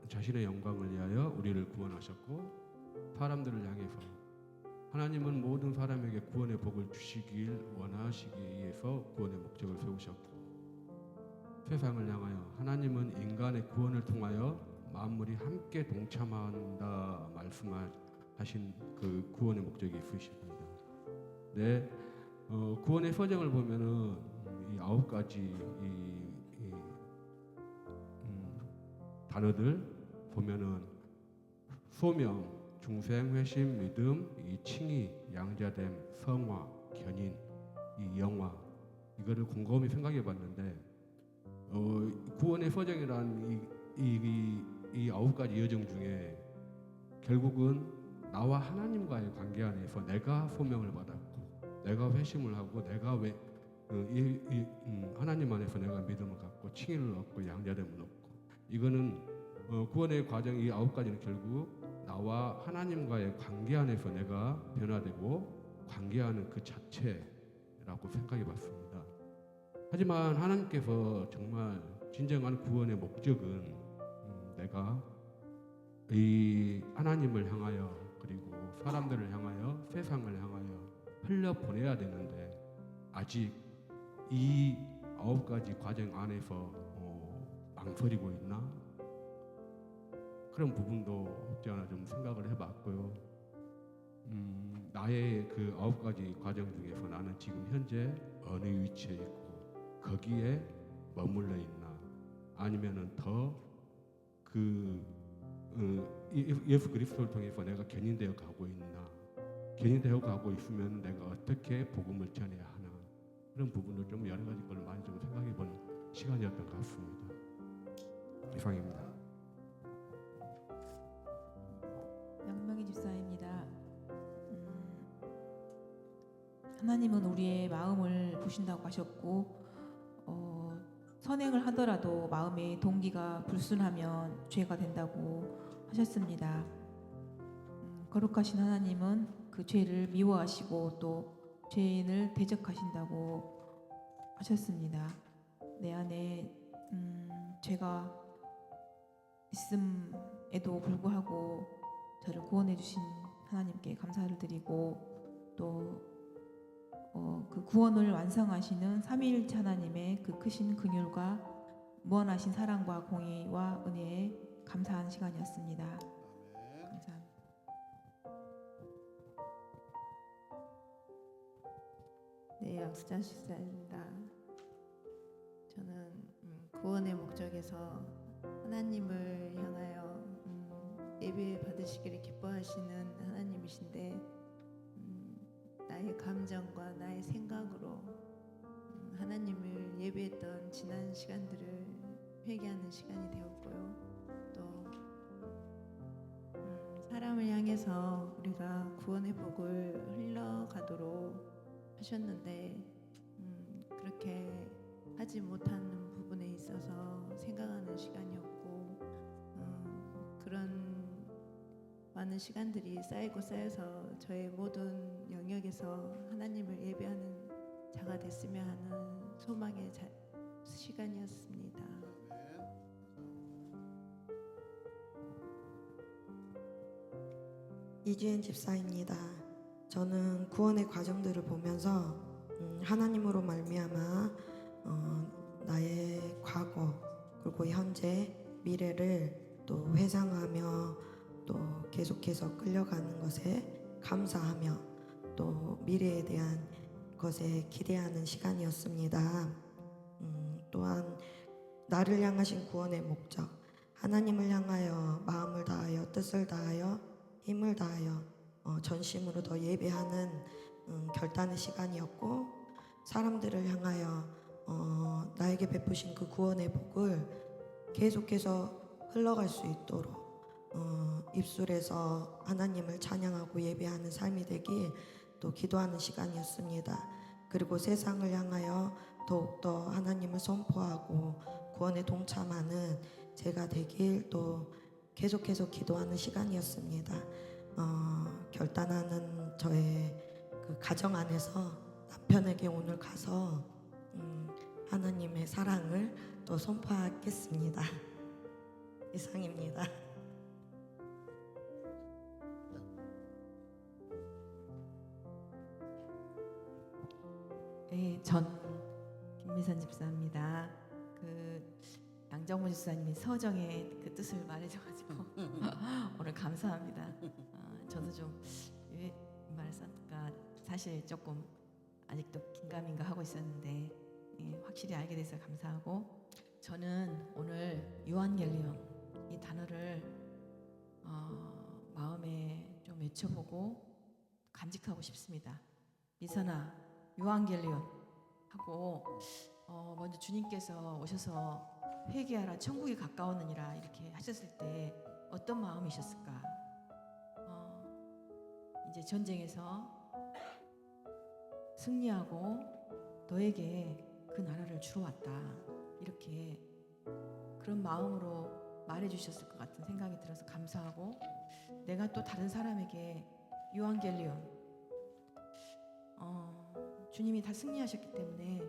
자신의 영광을 위하여 우리를 구원하셨고 사람들을 향해서 하나님은 모든 사람에게 구원의 복을 주시길 원하시기에 의해서 구원의 목적을 세우셨고 세상을 향하여 하나님은 인간의 구원을 통하여 만물이 함께 동참한다 말씀하신 그 구원의 목적이 있으십니다. 네, 구원의 서정을 보면은 이 9가지 단어들 보면은 소명, 중생, 회심, 믿음, 이 칭의, 양자됨, 성화, 견인, 이 영화 이거를 곰곰이 생각해봤는데 구원의 서정이란 이 9가지 여정 중에 결국은 나와 하나님과의 관계 안에서 내가 소명을 받았고 내가 회심을 하고 내가 하나님 안에서 내가 믿음을 갖고 칭의를 얻고 양자됨을 얻고 이거는 구원의 과정 이 9가지는 결국 나와 하나님과의 관계 안에서 내가 변화되고 관계하는 그 자체라고 생각해 봤습니다. 하지만 하나님께서 정말 진정한 구원의 목적은 내가 이 하나님을 향하여 그리고 사람들을 향하여 세상을 향하여 흘려 보내야 되는데 아직 이 9가지 과정 안에서 망설이고 있나? 그런 부분도 없지 않아 좀 생각을 해봤고요. 나의 그 9가지 과정 중에서 나는 지금 현재 어느 위치에 있고 거기에 머물러 있나? 아니면은 더 예수 그리스도를 통해서 내가 견인되어 가고 있나? 견인되어 가고 있으면 내가 어떻게 복음을 전해야 하나? 그런 부분을 좀 여러 가지 걸 많이 좀 생각해 본 시간이었던 것 같습니다. 이상입니다. 양명희 집사입니다. 하나님은 우리의 마음을 보신다고 하셨고 선행을 하더라도 마음의 동기가 불순하면 죄가 된다고 하셨습니다. 거룩하신 하나님은 그 죄를 미워하시고 또 죄인을 대적하신다고 하셨습니다. 내 안에 죄가 있음에도 불구하고 저를 구원해 주신 하나님께 감사를 드리고 또 그 구원을 완성하시는 삼위일체 하나님의 그 크신 긍휼과 무한하신 사랑과 공의와 은혜에 감사한 시간이었습니다. 감사합니다. 네, 양수찬 집사입니다. 저는 구원의 목적에서 하나님을 향하여 예배 받으시기를 기뻐하시는 하나님이신데 나의 감정과 나의 생각으로 하나님을 예배했던 지난 시간들을 회개하는 시간이 되었고요. 또 사람을 향해서 우리가 구원의 복을 흘러가도록 하셨는데 그렇게 하지 못하는 부분에 있어서 생각하는 시간이었고 그런 많은 시간들이 쌓이고 쌓여서 저의 모든 영역에서 하나님을 예배하는 자가 됐으면 하는 소망의 시간이었습니다. 이주연 집사입니다. 저는 구원의 과정들을 보면서 하나님으로 말미암아 나의 과거 그리고 현재 미래를 또 회상하며 또 계속해서 끌려가는 것에 감사하며 또 미래에 대한 것에 기대하는 시간이었습니다. 또한 나를 향하신 구원의 목적, 하나님을 향하여 마음을 다하여 뜻을 다하여 힘을 다하여 전심으로 더 예배하는 결단의 시간이었고 사람들을 향하여 나에게 베푸신 그 구원의 복을 계속해서 흘러갈 수 있도록 입술에서 하나님을 찬양하고 예배하는 삶이 되길 또 기도하는 시간이었습니다. 그리고 세상을 향하여 더욱더 하나님을 선포하고 구원에 동참하는 제가 되길 또 계속해서 기도하는 시간이었습니다. 결단하는 저의 그 가정 안에서 남편에게 오늘 가서 하나님의 사랑을 또 선포하겠습니다. 이상입니다. 네, 전 김미선 집사입니다. 그 양정모 집사님이 서정의 그 뜻을 말해줘가지고 오늘 감사합니다. 저도 좀 왜 말했을까 사실 조금 아직도 긴가민가 하고 있었는데 확실히 알게 돼서 감사하고 저는 오늘 요한겔리온 이 단어를 마음에 좀 외쳐보고 간직하고 싶습니다. 미선아 요한겔리온 하고 먼저 주님께서 오셔서 회개하라 천국이 가까웠느니라 이렇게 하셨을 때 어떤 마음이셨을까? 이제 전쟁에서 승리하고 너에게 그 나라를 주러 왔다 이렇게 그런 마음으로 말해주셨을 것 같은 생각이 들어서 감사하고 내가 또 다른 사람에게 요한겔리온 주님이 다 승리하셨기 때문에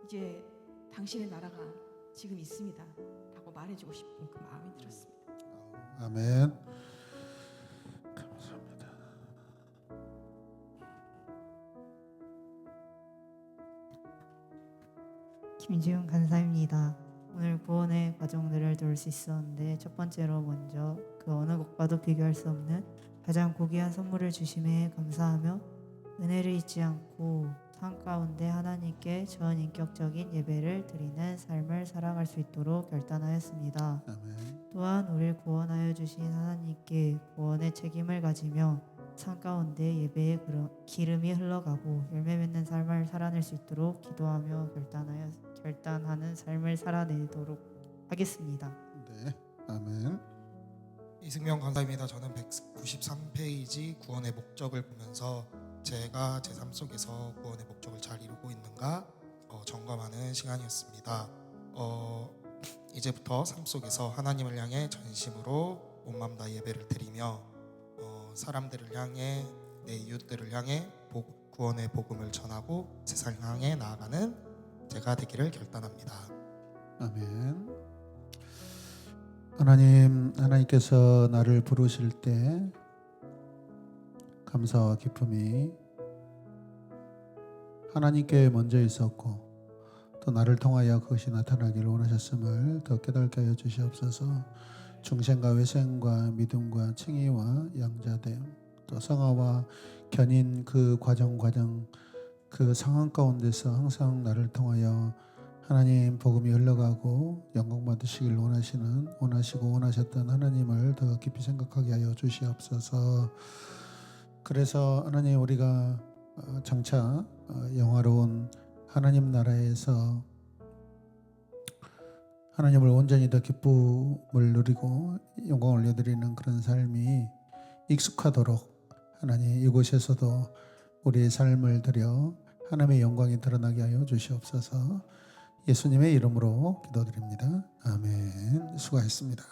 이제 당신의 나라가 지금 있습니다 라고 말해주고 싶은 그 마음이 들었습니다. 아멘. 감사합니다. 김지훈 간사입니다. 오늘 구원의 과정들을 들을 수 있었는데 첫 번째로 먼저 그 어느 것과도 비교할 수 없는 가장 고귀한 선물을 주심에 감사하며 은혜를 잊지 않고 삶 가운데 하나님께 전인격적인 예배를 드리는 삶을 살아갈 수 있도록 결단하였습니다. 아멘. 또한 우리를 구원하여 주신 하나님께 구원의 책임을 가지며 삶 가운데 예배의 기름이 흘러가고 열매 맺는 삶을 살아낼 수 있도록 기도하며 결단하는 삶을 살아내도록 하겠습니다. 네. 아멘. 이승명 강사입니다. 저는 193페이지 구원의 목적을 보면서 제가 제 삶 속에서 구원의 목적을 잘 이루고 있는가 점검하는 시간이었습니다. 이제부터 삶 속에서 하나님을 향해 전심으로 온 마음 다 예배를 드리며 사람들을 향해 내 이웃들을 향해 구원의 복음을 전하고 세상을 향해 나아가는 제가 되기를 결단합니다. 아멘. 하나님께서 나를 부르실 때 감사와 기쁨이 하나님께 먼저 있었고 또 나를 통하여 그것이 나타나기를 원하셨음을 더 깨닫게 하여 주시옵소서. 중생과 외생과 믿음과 칭의와 양자됨 또 성화와 견인 그 과정 그 상황 가운데서 항상 나를 통하여 하나님 복음이 흘러가고 영광 받으시길 원하시고 원하셨던 하나님을 더 깊이 생각하게 하여 주시옵소서. 그래서 하나님 우리가 장차 영화로운 하나님 나라에서 하나님을 온전히 더 기쁨을 누리고 영광을 올려드리는 그런 삶이 익숙하도록 하나님 이곳에서도 우리의 삶을 드려 하나님의 영광이 드러나게 하여 주시옵소서. 예수님의 이름으로 기도드립니다. 아멘. 수고하셨습니다.